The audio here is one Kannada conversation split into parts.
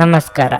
ನಮಸ್ಕಾರ.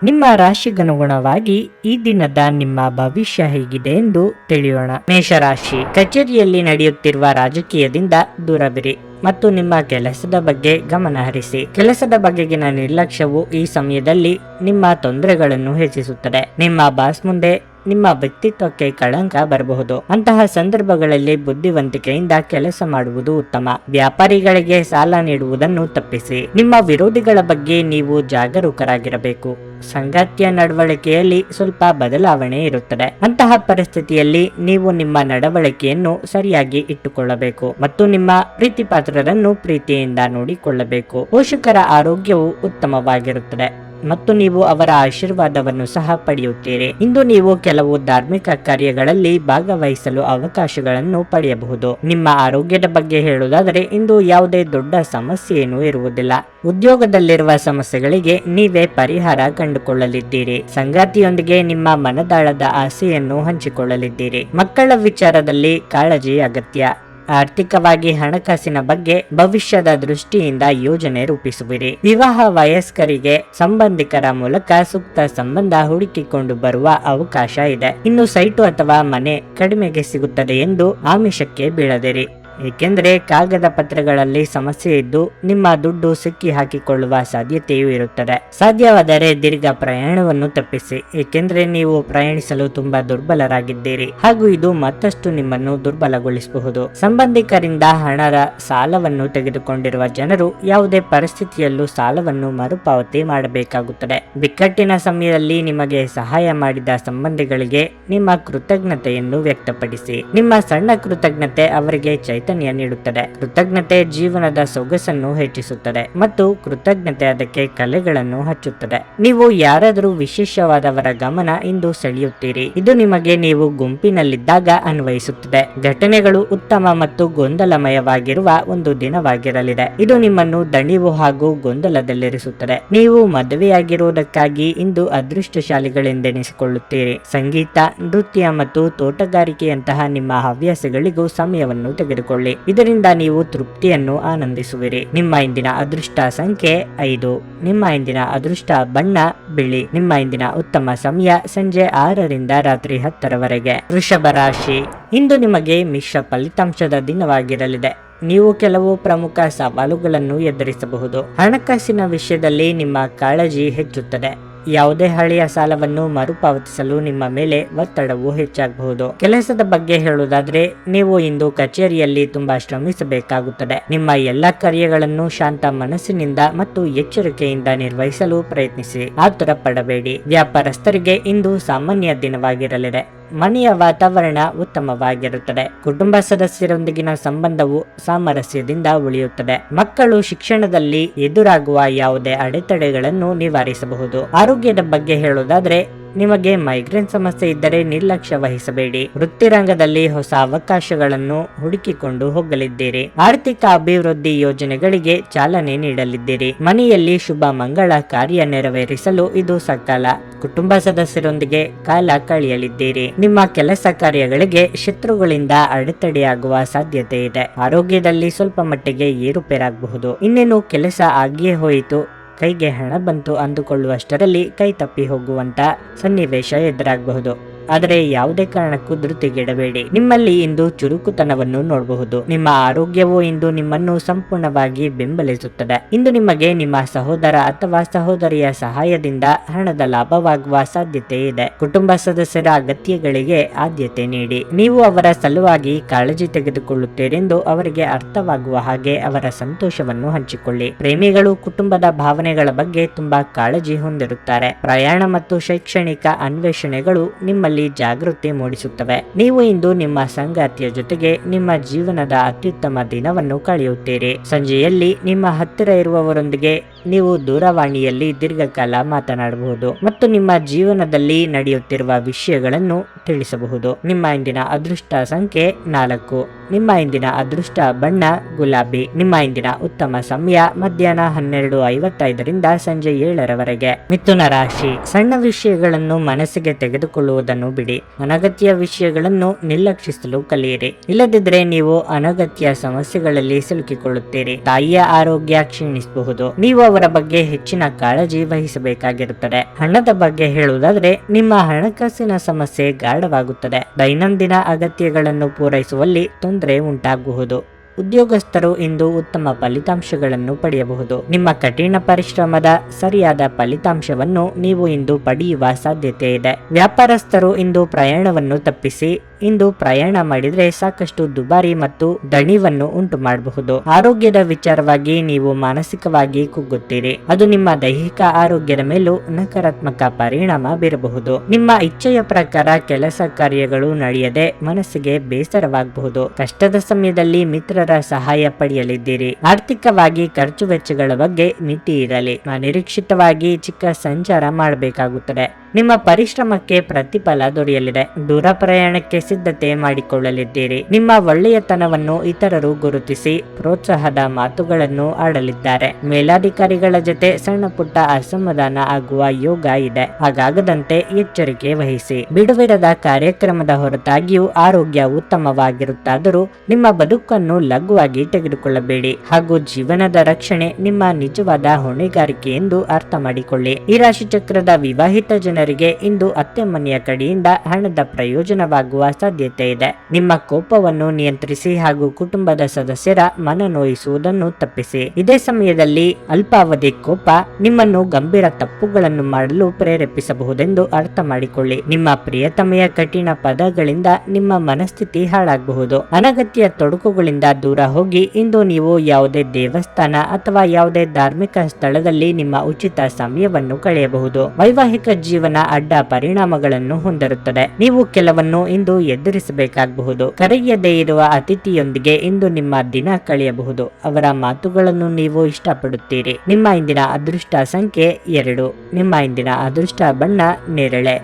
ನಿಮ್ಮ ರಾಶಿಗನುಗುಣವಾಗಿ ಈ ದಿನದ ನಿಮ್ಮ ಭವಿಷ್ಯ ಹೇಗಿದೆ ಎಂದು ತಿಳಿಯೋಣ. ಮೇಷರಾಶಿ, ಕಚೇರಿಯಲ್ಲಿ ನಡೆಯುತ್ತಿರುವ ರಾಜಕೀಯದಿಂದ ದೂರವಿರಿ ಮತ್ತು ನಿಮ್ಮ ಕೆಲಸದ ಬಗ್ಗೆ ಗಮನ ಹರಿಸಿ. ಕೆಲಸದ ಬಗೆಗಿನ ನಿರ್ಲಕ್ಷ್ಯವು ಈ ಸಮಯದಲ್ಲಿ ನಿಮ್ಮ ತೊಂದರೆಗಳನ್ನು ಹೆಚ್ಚಿಸುತ್ತದೆ. ನಿಮ್ಮ ಬಾಸ್ ಮುಂದೆ ನಿಮ್ಮ ವ್ಯಕ್ತಿತ್ವಕ್ಕೆ ಕಳಂಕ ಬರಬಹುದು. ಅಂತಹ ಸಂದರ್ಭಗಳಲ್ಲಿ ಬುದ್ಧಿವಂತಿಕೆಯಿಂದ ಕೆಲಸ ಮಾಡುವುದು ಉತ್ತಮ. ವ್ಯಾಪಾರಿಗಳಿಗೆ ಸಾಲ ನೀಡುವುದನ್ನು ತಪ್ಪಿಸಿ. ನಿಮ್ಮ ವಿರೋಧಿಗಳ ಬಗ್ಗೆ ನೀವು ಜಾಗರೂಕರಾಗಿರಬೇಕು. ಸಂಗಾತಿಯ ನಡವಳಿಕೆಯಲ್ಲಿ ಸ್ವಲ್ಪ ಬದಲಾವಣೆ ಇರುತ್ತದೆ. ಅಂತಹ ಪರಿಸ್ಥಿತಿಯಲ್ಲಿ ನೀವು ನಿಮ್ಮ ನಡವಳಿಕೆಯನ್ನು ಸರಿಯಾಗಿ ಇಟ್ಟುಕೊಳ್ಳಬೇಕು ಮತ್ತು ನಿಮ್ಮ ಪ್ರೀತಿ ಪಾತ್ರರನ್ನು ಪ್ರೀತಿಯಿಂದ ನೋಡಿಕೊಳ್ಳಬೇಕು. ಪೋಷಕರ ಆರೋಗ್ಯವು ಉತ್ತಮವಾಗಿರುತ್ತದೆ ಮತ್ತು ನೀವು ಅವರ ಆಶೀರ್ವಾದವನ್ನು ಸಹ ಪಡೆಯುತ್ತೀರಿ. ಇಂದು ನೀವು ಕೆಲವು ಧಾರ್ಮಿಕ ಕಾರ್ಯಗಳಲ್ಲಿ ಭಾಗವಹಿಸಲು ಅವಕಾಶಗಳನ್ನು ಪಡೆಯಬಹುದು. ನಿಮ್ಮ ಆರೋಗ್ಯದ ಬಗ್ಗೆ ಹೇಳುವುದಾದರೆ ಇಂದು ಯಾವುದೇ ದೊಡ್ಡ ಸಮಸ್ಯೆಯೇನೂ ಇರುವುದಿಲ್ಲ. ಉದ್ಯೋಗದಲ್ಲಿರುವ ಸಮಸ್ಯೆಗಳಿಗೆ ನೀವೇ ಪರಿಹಾರ ಕಂಡುಕೊಳ್ಳಲಿದ್ದೀರಿ. ಸಂಗಾತಿಯೊಂದಿಗೆ ನಿಮ್ಮ ಮನದಾಳದ ಆಸೆಯನ್ನು ಹಂಚಿಕೊಳ್ಳಲಿದ್ದೀರಿ. ಮಕ್ಕಳ ವಿಚಾರದಲ್ಲಿ ಕಾಳಜಿ ಅಗತ್ಯ. ಆರ್ಥಿಕವಾಗಿ ಹಣಕಾಸಿನ ಬಗ್ಗೆ ಭವಿಷ್ಯದ ದೃಷ್ಟಿಯಿಂದ ಯೋಜನೆ ರೂಪಿಸುವಿರಿ. ವಿವಾಹ ವಯಸ್ಕರಿಗೆ ಸಂಬಂಧಿಕರ ಮೂಲಕ ಸೂಕ್ತ ಸಂಬಂಧ ಹುಡುಕಿಕೊಂಡು ಬರುವ ಅವಕಾಶ ಇದೆ. ಇನ್ನು ಸೈಟು ಅಥವಾ ಮನೆ ಕಡಿಮೆಗೆ ಸಿಗುತ್ತದೆ ಎಂದು ಆಮಿಷಕ್ಕೆ ಬೀಳದಿರಿ, ಏಕೆಂದರೆ ಕಾಗದ ಪತ್ರಗಳಲ್ಲಿ ಸಮಸ್ಯೆ ಇದ್ದು ನಿಮ್ಮ ದುಡ್ಡು ಸಿಕ್ಕಿ ಹಾಕಿಕೊಳ್ಳುವ ಸಾಧ್ಯತೆಯೂ ಇರುತ್ತದೆ. ಸಾಧ್ಯವಾದರೆ ದೀರ್ಘ ಪ್ರಯಾಣವನ್ನು ತಪ್ಪಿಸಿ, ಏಕೆಂದರೆ ನೀವು ಪ್ರಯಾಣಿಸಲು ತುಂಬಾ ದುರ್ಬಲರಾಗಿದ್ದೀರಿ ಹಾಗೂ ಇದು ಮತ್ತಷ್ಟು ನಿಮ್ಮನ್ನು ದುರ್ಬಲಗೊಳಿಸಬಹುದು. ಸಂಬಂಧಿಕರಿಂದ ಹಣದ ಸಾಲವನ್ನು ತೆಗೆದುಕೊಂಡಿರುವ ಜನರು ಯಾವುದೇ ಪರಿಸ್ಥಿತಿಯಲ್ಲೂ ಸಾಲವನ್ನು ಮರುಪಾವತಿ ಮಾಡಬೇಕಾಗುತ್ತದೆ. ಬಿಕ್ಕಟ್ಟಿನ ಸಮಯದಲ್ಲಿ ನಿಮಗೆ ಸಹಾಯ ಮಾಡಿದ ಸಂಬಂಧಿಗಳಿಗೆ ನಿಮ್ಮ ಕೃತಜ್ಞತೆಯನ್ನು ವ್ಯಕ್ತಪಡಿಸಿ. ನಿಮ್ಮ ಸಣ್ಣ ಕೃತಜ್ಞತೆ ಅವರಿಗೆ ಚೈತನ್ಯ ನೀಡುತ್ತದೆ. ಕೃತಜ್ಞತೆ ಜೀವನದ ಸೊಗಸನ್ನು ಹೆಚ್ಚಿಸುತ್ತದೆ ಮತ್ತು ಕೃತಜ್ಞತೆ ಅದಕ್ಕೆ ಕಲೆಗಳನ್ನು ಹಚ್ಚುತ್ತದೆ. ನೀವು ಯಾರಾದರೂ ವಿಶೇಷವಾದವರ ಗಮನ ಇಂದು ಸೆಳೆಯುತ್ತೀರಿ. ಇದು ನಿಮಗೆ ನೀವು ಗುಂಪಿನಲ್ಲಿದ್ದಾಗ ಅನ್ವಯಿಸುತ್ತದೆ. ಘಟನೆಗಳು ಉತ್ತಮ ಮತ್ತು ಗೊಂದಲಮಯವಾಗಿರುವ ಒಂದು ದಿನವಾಗಿರಲಿದೆ. ಇದು ನಿಮ್ಮನ್ನು ದಣಿವು ಹಾಗೂ ಗೊಂದಲದಲ್ಲಿರಿಸುತ್ತದೆ. ನೀವು ಮದುವೆಯಾಗಿರುವುದಕ್ಕಾಗಿ ಇಂದು ಅದೃಷ್ಟಶಾಲಿಗಳೆಂದೆನಿಸಿಕೊಳ್ಳುತ್ತೀರಿ. ಸಂಗೀತ, ನೃತ್ಯ ಮತ್ತು ತೋಟಗಾರಿಕೆಯಂತಹ ನಿಮ್ಮ ಹವ್ಯಾಸಗಳಿಗೂ ಸಮಯವನ್ನು ತೆಗೆದುಕೊಳ್ಳಿ. ಇದರಿಂದ ನೀವು ತೃಪ್ತಿಯನ್ನು ಆನಂದಿಸುವಿರಿ. ನಿಮ್ಮ ಇಂದಿನ ಅದೃಷ್ಟ ಸಂಖ್ಯೆ 5. ನಿಮ್ಮ ಇಂದಿನ ಅದೃಷ್ಟ ಬಣ್ಣ ಬಿಳಿ. ನಿಮ್ಮ ಇಂದಿನ ಉತ್ತಮ ಸಮಯ ಸಂಜೆ 6ರಿಂದ ರಾತ್ರಿ 10ರವರೆಗೆ. ವೃಷಭ ರಾಶಿ, ಇಂದು ನಿಮಗೆ ಮಿಶ್ರ ಫಲಿತಾಂಶದ ದಿನವಾಗಿರಲಿದೆ. ನೀವು ಕೆಲವು ಪ್ರಮುಖ ಸವಾಲುಗಳನ್ನು ಎದುರಿಸಬಹುದು. ಹಣಕಾಸಿನ ವಿಷಯದಲ್ಲಿ ನಿಮ್ಮ ಕಾಳಜಿ ಹೆಚ್ಚುತ್ತದೆ. ಯಾವುದೇ ಹಳೆಯ ಸಾಲವನ್ನು ಮರುಪಾವತಿಸಲು ನಿಮ್ಮ ಮೇಲೆ ಒತ್ತಡವು ಹೆಚ್ಚಾಗಬಹುದು. ಕೆಲಸದ ಬಗ್ಗೆ ಹೇಳುವುದಾದ್ರೆ ನೀವು ಇಂದು ಕಚೇರಿಯಲ್ಲಿ ತುಂಬಾ ಶ್ರಮಿಸಬೇಕಾಗುತ್ತದೆ. ನಿಮ್ಮ ಎಲ್ಲ ಕಾರ್ಯಗಳನ್ನು ಶಾಂತ ಮನಸ್ಸಿನಿಂದ ಮತ್ತು ಎಚ್ಚರಿಕೆಯಿಂದ ನಿರ್ವಹಿಸಲು ಪ್ರಯತ್ನಿಸಿ. ಆತುರ ಪಡಬೇಡಿ. ವ್ಯಾಪಾರಸ್ಥರಿಗೆ ಇಂದು ಸಾಮಾನ್ಯ ದಿನವಾಗಿರಲಿದೆ. ಮನೆಯ ವಾತಾವರಣ ಉತ್ತಮವಾಗಿರುತ್ತದೆ. ಕುಟುಂಬ ಸದಸ್ಯರೊಂದಿಗಿನ ಸಂಬಂಧವು ಸಾಮರಸ್ಯದಿಂದ ಉಳಿಯುತ್ತದೆ. ಮಕ್ಕಳು ಶಿಕ್ಷಣದಲ್ಲಿ ಎದುರಾಗುವ ಯಾವುದೇ ಅಡೆತಡೆಗಳನ್ನು ನಿವಾರಿಸಬಹುದು. ಆರೋಗ್ಯದ ಬಗ್ಗೆ ಹೇಳುವುದಾದ್ರೆ ನಿಮಗೆ ಮೈಗ್ರೇನ್ ಸಮಸ್ಯೆ ಇದ್ದರೆ ನಿರ್ಲಕ್ಷ್ಯ ವಹಿಸಬೇಡಿ. ವೃತ್ತಿರಂಗದಲ್ಲಿ ಹೊಸ ಅವಕಾಶಗಳನ್ನು ಹುಡುಕಿಕೊಂಡು ಹೋಗಲಿದ್ದೀರಿ. ಆರ್ಥಿಕ ಅಭಿವೃದ್ಧಿ ಯೋಜನೆಗಳಿಗೆ ಚಾಲನೆ ನೀಡಲಿದ್ದೀರಿ. ಮನೆಯಲ್ಲಿ ಶುಭ ಮಂಗಳ ಕಾರ್ಯ ನೆರವೇರಿಸಲು ಇದು ಸಕಾಲ. ಕುಟುಂಬ ಸದಸ್ಯರೊಂದಿಗೆ ಕಾಲ ಕಳೆಯಲಿದ್ದೀರಿ. ನಿಮ್ಮ ಕೆಲಸ ಕಾರ್ಯಗಳಿಗೆ ಶತ್ರುಗಳಿಂದ ಅಡೆತಡೆಯಾಗುವ ಸಾಧ್ಯತೆ ಇದೆ. ಆರೋಗ್ಯದಲ್ಲಿ ಸ್ವಲ್ಪ ಮಟ್ಟಿಗೆ ಏರುಪೇರಾಗಬಹುದು. ಇನ್ನೇನು ಕೆಲಸ ಆಗಿಯೇ ಹೋಯಿತು, ಕೈಗೆ ಹಣ ಬಂತು ಅಂದುಕೊಳ್ಳುವಷ್ಟರಲ್ಲಿ ಕೈ ತಪ್ಪಿ ಹೋಗುವಂತ ಸನ್ನಿವೇಶ ಎದುರಾಗಬಹುದು. ಆದರೆ ಯಾವುದೇ ಕಾರಣಕ್ಕೂ ಧೃತಿಗೆಡಬೇಡಿ. ನಿಮ್ಮಲ್ಲಿ ಇಂದು ಚುರುಕುತನವನ್ನು ನೋಡಬಹುದು. ನಿಮ್ಮ ಆರೋಗ್ಯವು ಇಂದು ನಿಮ್ಮನ್ನು ಸಂಪೂರ್ಣವಾಗಿ ಬೆಂಬಲಿಸುತ್ತದೆ. ಇಂದು ನಿಮಗೆ ನಿಮ್ಮ ಸಹೋದರ ಅಥವಾ ಸಹೋದರಿಯ ಸಹಾಯದಿಂದ ಹಣದ ಲಾಭವಾಗುವ ಸಾಧ್ಯತೆ ಇದೆ. ಕುಟುಂಬ ಸದಸ್ಯರ ಅಗತ್ಯಗಳಿಗೆ ಆದ್ಯತೆ ನೀಡಿ. ನೀವು ಅವರ ಸಲುವಾಗಿ ಕಾಳಜಿ ತೆಗೆದುಕೊಳ್ಳುತ್ತೀರೆಂದು ಅವರಿಗೆ ಅರ್ಥವಾಗುವ ಹಾಗೆ ಅವರ ಸಂತೋಷವನ್ನು ಹಂಚಿಕೊಳ್ಳಿ. ಪ್ರೇಮಿಗಳು ಕುಟುಂಬದ ಭಾವನೆಗಳ ಬಗ್ಗೆ ತುಂಬಾ ಕಾಳಜಿ ಹೊಂದಿರುತ್ತಾರೆ. ಪ್ರಯಾಣ ಮತ್ತು ಶೈಕ್ಷಣಿಕ ಅನ್ವೇಷಣೆಗಳು ನಿಮ್ಮಲ್ಲಿ ಜಾಗೃತಿ ಮೂಡಿಸುತ್ತವೆ. ನೀವು ಇಂದು ನಿಮ್ಮ ಸಂಗಾತಿಯ ಜೊತೆಗೆ ನಿಮ್ಮ ಜೀವನದ ಅತ್ಯುತ್ತಮ ದಿನವನ್ನು ಕಳೆಯುತ್ತೀರಿ. ಸಂಜೆಯಲ್ಲಿ ನಿಮ್ಮ ಹತ್ತಿರ ಇರುವವರೊಂದಿಗೆ ನೀವು ದೂರವಾಣಿಯಲ್ಲಿ ದೀರ್ಘಕಾಲ ಮಾತನಾಡಬಹುದು ಮತ್ತು ನಿಮ್ಮ ಜೀವನದಲ್ಲಿ ನಡೆಯುತ್ತಿರುವ ವಿಷಯಗಳನ್ನು ತಿಳಿಸಬಹುದು. ನಿಮ್ಮ ಇಂದಿನ ಅದೃಷ್ಟ ಸಂಖ್ಯೆ 4. ನಿಮ್ಮ ಇಂದಿನ ಅದೃಷ್ಟ ಬಣ್ಣ ಗುಲಾಬಿ. ನಿಮ್ಮ ಇಂದಿನ ಉತ್ತಮ ಸಮಯ ಮಧ್ಯಾಹ್ನ 12:55ರಿಂದ ಸಂಜೆ 7ರವರೆಗೆ. ಮಿಥುನ ರಾಶಿ, ಸಣ್ಣ ವಿಷಯಗಳನ್ನು ಮನಸ್ಸಿಗೆ ತೆಗೆದುಕೊಳ್ಳುವುದನ್ನು ಮಾಡುವುದನ್ನು ಬಿಡಿ. ಅನಗತ್ಯ ವಿಷಯಗಳನ್ನು ನಿರ್ಲಕ್ಷಿಸಲು ಕಲಿಯಿರಿ. ಇಲ್ಲದಿದ್ದರೆ ನೀವು ಅನಗತ್ಯ ಸಮಸ್ಯೆಗಳಲ್ಲಿ ಸಿಲುಕಿಕೊಳ್ಳುತ್ತೀರಿ. ತಾಯಿಯ ಆರೋಗ್ಯ ಕ್ಷೀಣಿಸಬಹುದು. ನೀವು ಅವರ ಬಗ್ಗೆ ಹೆಚ್ಚಿನ ಕಾಳಜಿ ವಹಿಸಬೇಕಾಗಿರುತ್ತದೆ. ಹಣದ ಬಗ್ಗೆ ಹೇಳುವುದಾದ್ರೆ ನಿಮ್ಮ ಹಣಕಾಸಿನ ಸಮಸ್ಯೆ ಗಾಢವಾಗುತ್ತದೆ. ದೈನಂದಿನ ಅಗತ್ಯಗಳನ್ನು ಪೂರೈಸುವಲ್ಲಿ ತೊಂದರೆ ಉಂಟಾಗಬಹುದು. ಉದ್ಯೋಗಸ್ಥರು ಇಂದು ಉತ್ತಮ ಫಲಿತಾಂಶಗಳನ್ನು ಪಡೆಯಬಹುದು. ನಿಮ್ಮ ಕಠಿಣ ಪರಿಶ್ರಮದ ಸರಿಯಾದ ಫಲಿತಾಂಶವನ್ನು ನೀವು ಇಂದು ಪಡೆಯುವ ಸಾಧ್ಯತೆ ಇದೆ. ವ್ಯಾಪಾರಸ್ಥರು ಇಂದು ಪ್ರಯಾಣವನ್ನು ತಪ್ಪಿಸಿ. ಇಂದು ಪ್ರಯಾಣ ಮಾಡಿದ್ರೆ ಸಾಕಷ್ಟು ದುಬಾರಿ ಮತ್ತು ದಣಿವನ್ನು ಉಂಟು ಮಾಡಬಹುದು. ಆರೋಗ್ಯದ ವಿಚಾರವಾಗಿ ನೀವು ಮಾನಸಿಕವಾಗಿ ಕುಗ್ಗುತ್ತೀರಿ. ಅದು ನಿಮ್ಮ ದೈಹಿಕ ಆರೋಗ್ಯದ ಮೇಲೂ ನಕಾರಾತ್ಮಕ ಪರಿಣಾಮ ಬೀರಬಹುದು. ನಿಮ್ಮ ಇಚ್ಛೆಯ ಪ್ರಕಾರ ಕೆಲಸ ಕಾರ್ಯಗಳು ನಡೆಯದೆ ಮನಸ್ಸಿಗೆ ಬೇಸರವಾಗಬಹುದು. ಕಷ್ಟದ ಸಮಯದಲ್ಲಿ ಮಿತ್ರರ ಸಹಾಯ ಪಡೆಯಲಿದ್ದೀರಿ. ಆರ್ಥಿಕವಾಗಿ ಖರ್ಚು ವೆಚ್ಚಗಳ ಬಗ್ಗೆ ಮಿತಿ ಇರಲಿ. ಅನಿರೀಕ್ಷಿತವಾಗಿ ಚಿಕ್ಕ ಸಂಚಾರ ಮಾಡಬೇಕಾಗುತ್ತದೆ. ನಿಮ್ಮ ಪರಿಶ್ರಮಕ್ಕೆ ಪ್ರತಿಫಲ ದೊರೆಯಲಿದೆ. ದೂರ ಪ್ರಯಾಣಕ್ಕೆ ಸಿದ್ಧತೆ ಮಾಡಿಕೊಳ್ಳಲಿದ್ದೀರಿ. ನಿಮ್ಮ ಒಳ್ಳೆಯತನವನ್ನು ಇತರರು ಗುರುತಿಸಿ ಪ್ರೋತ್ಸಾಹದ ಮಾತುಗಳನ್ನು ಆಡಲಿದ್ದಾರೆ. ಮೇಲಾಧಿಕಾರಿಗಳ ಜೊತೆ ಸಣ್ಣ ಪುಟ್ಟ ಅಸಮಾಧಾನ ಆಗುವ ಯೋಗ ಇದೆ. ಹಾಗಾಗದಂತೆ ಎಚ್ಚರಿಕೆ ವಹಿಸಿ. ಬಿಡುವಿರದ ಕಾರ್ಯಕ್ರಮದ ಹೊರತಾಗಿಯೂ ಆರೋಗ್ಯ ಉತ್ತಮವಾಗಿರುತ್ತಾದರೂ ನಿಮ್ಮ ಬದುಕನ್ನು ಲಘುವಾಗಿ ತೆಗೆದುಕೊಳ್ಳಬೇಡಿ. ಹಾಗೂ ಜೀವನದ ರಕ್ಷಣೆ ನಿಮ್ಮ ನಿಜವಾದ ಹೊಣೆಗಾರಿಕೆ ಎಂದು ಅರ್ಥ ಮಾಡಿಕೊಳ್ಳಿ. ಈ ರಾಶಿ ಚಕ್ರದ ವಿವಾಹಿತ ಜನರಿಗೆ ಇಂದು ಅತ್ತೆ ಮನೆಯ ಕಡೆಯಿಂದ ಹಣದ ಪ್ರಯೋಜನವಾಗುವ ಸಾಧ್ಯತೆ ಇದೆ. ನಿಮ್ಮ ಕೋಪವನ್ನು ನಿಯಂತ್ರಿಸಿ ಹಾಗೂ ಕುಟುಂಬದ ಸದಸ್ಯರ ಮನ ನೋಯಿಸುವುದನ್ನು ತಪ್ಪಿಸಿ. ಇದೇ ಸಮಯದಲ್ಲಿ ಅಲ್ಪಾವಧಿ ಕೋಪ ನಿಮ್ಮನ್ನು ಗಂಭೀರ ತಪ್ಪುಗಳನ್ನು ಮಾಡಲು ಪ್ರೇರೇಪಿಸಬಹುದೆಂದು ಅರ್ಥ ಮಾಡಿಕೊಳ್ಳಿ. ನಿಮ್ಮ ಪ್ರಿಯತಮೆಯ ಕಠಿಣ ಪದಗಳಿಂದ ನಿಮ್ಮ ಮನಸ್ಥಿತಿ ಹಾಳಾಗಬಹುದು. ಅನಗತ್ಯ ತೊಡಕುಗಳಿಂದ ದೂರ ಹೋಗಿ. ಇಂದು ನೀವು ಯಾವುದೇ ದೇವಸ್ಥಾನ ಅಥವಾ ಯಾವುದೇ ಧಾರ್ಮಿಕ ಸ್ಥಳದಲ್ಲಿ ನಿಮ್ಮ ಉಚಿತ ಸಮಯವನ್ನು ಕಳೆಯಬಹುದು. ವೈವಾಹಿಕ ಜೀವನ ಅಡ್ಡ ಪರಿಣಾಮಗಳನ್ನು ಹೊಂದಿರುತ್ತದೆ. ನೀವು ಕೆಲವನ್ನು ಇಂದು ಎದುರಿಸಬೇಕಾಗಬಹುದು. ಕರೆಯದೇ ಇರುವ ಅತಿಥಿಯೊಂದಿಗೆ ಇಂದು ನಿಮ್ಮ ದಿನ ಕಳೆಯಬಹುದು. ಅವರ ಮಾತುಗಳನ್ನು ನೀವು ಇಷ್ಟಪಡುತ್ತೀರಿ. ನಿಮ್ಮ ಇಂದಿನ ಅದೃಷ್ಟ ಸಂಖ್ಯೆ 2. ನಿಮ್ಮ ಇಂದಿನ ಅದೃಷ್ಟ ಬಣ್ಣ ನೇರಳೆ.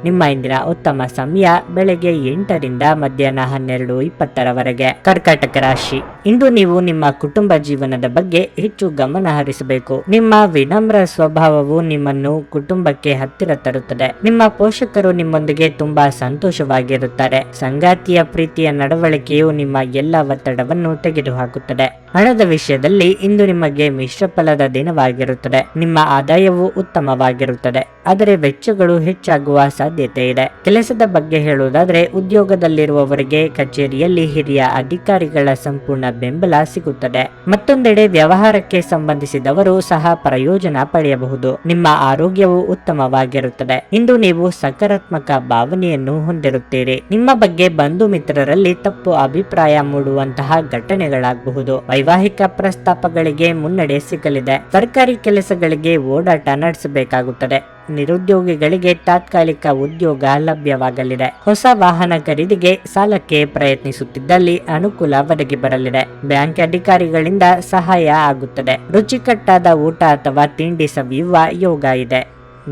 ನಿಮ್ಮ ಇಂದಿನ ಉತ್ತಮ ಸಮಯ ಬೆಳಗ್ಗೆ 8 ರಿಂದ ಮಧ್ಯಾಹ್ನ 12:20 ಕರ್ಕಾಟಕ ರಾಶಿ. ಇಂದು ನೀವು ನಿಮ್ಮ ಕುಟುಂಬ ಜೀವನದ ಬಗ್ಗೆ ಹೆಚ್ಚು ಗಮನ ಹರಿಸಬೇಕು. ನಿಮ್ಮ ವಿನಮ್ರ ಸ್ವಭಾವವು ನಿಮ್ಮನ್ನು ಕುಟುಂಬಕ್ಕೆ ಹತ್ತಿರ ತರುತ್ತದೆ. ನಿಮ್ಮ ಪೋಷಕರು ನಿಮ್ಮೊಂದಿಗೆ ತುಂಬಾ ಸಂತೋಷವಾಗಿರುತ್ತಾರೆ. ಸಂಗಾತಿಯ ಪ್ರೀತಿಯ ನಡವಳಿಕೆಯು ನಿಮ್ಮ ಎಲ್ಲ ಒತ್ತಡವನ್ನು ತೆಗೆದುಹಾಕುತ್ತದೆ. ಹಣದ ವಿಷಯದಲ್ಲಿ ಇಂದು ನಿಮಗೆ ಮಿಶ್ರ ಫಲದ ದಿನವಾಗಿರುತ್ತದೆ. ನಿಮ್ಮ ಆದಾಯವು ಉತ್ತಮವಾಗಿರುತ್ತದೆ, ಆದರೆ ವೆಚ್ಚಗಳು ಹೆಚ್ಚಾಗುವ ಸಾಧ್ಯತೆ ಇದೆ. ಕೆಲಸದ ಬಗ್ಗೆ ಹೇಳುವುದಾದ್ರೆ ಉದ್ಯೋಗದಲ್ಲಿರುವವರಿಗೆ ಕಚೇರಿಯಲ್ಲಿ ಹಿರಿಯ ಅಧಿಕಾರಿಗಳ ಸಂಪೂರ್ಣ ಬೆಂಬಲ ಸಿಗುತ್ತದೆ. ಮತ್ತೊಂದೆಡೆ ವ್ಯವಹಾರಕ್ಕೆ ಸಂಬಂಧಿಸಿದವರು ಸಹ ಪ್ರಯೋಜನ ಪಡೆಯಬಹುದು. ನಿಮ್ಮ ಆರೋಗ್ಯವು ಉತ್ತಮವಾಗಿರುತ್ತದೆ. ಇಂದು ನೀವು ಸಕಾರಾತ್ಮಕ ಭಾವನೆಯನ್ನು ಹೊಂದಿರುತ್ತೀರಿ. ನಿಮ್ಮ ಬಗ್ಗೆ ಬಂಧು ಮಿತ್ರರಲ್ಲಿ ತಪ್ಪು ಅಭಿಪ್ರಾಯ ಮೂಡುವಂತಹ ಘಟನೆಗಳಾಗಬಹುದು. ವೈವಾಹಿಕ ಪ್ರಸ್ತಾಪಗಳಿಗೆ ಮುನ್ನಡೆ ಸಿಗಲಿದೆ. ಸರ್ಕಾರಿ ಕೆಲಸಗಳಿಗೆ ಓಡಾಟ ನಡೆಸಬೇಕಾಗುತ್ತದೆ. ನಿರುದ್ಯೋಗಿಗಳಿಗೆ ತಾತ್ಕಾಲಿಕ ಉದ್ಯೋಗ ಲಭ್ಯವಾಗಲಿದೆ. ಹೊಸ ವಾಹನ ಖರೀದಿಗೆ ಸಾಲಕ್ಕೆ ಪ್ರಯತ್ನಿಸುತ್ತಿದ್ದಲ್ಲಿ ಅನುಕೂಲ ಒದಗಿ ಬರಲಿದೆ. ಬ್ಯಾಂಕ್ ಅಧಿಕಾರಿಗಳಿಂದ ಸಹಾಯ ಆಗುತ್ತದೆ. ರುಚಿಕಟ್ಟಾದ ಊಟ ಅಥವಾ ತಿಂಡಿ ಸವಿಯುವ ಯೋಗ ಇದೆ.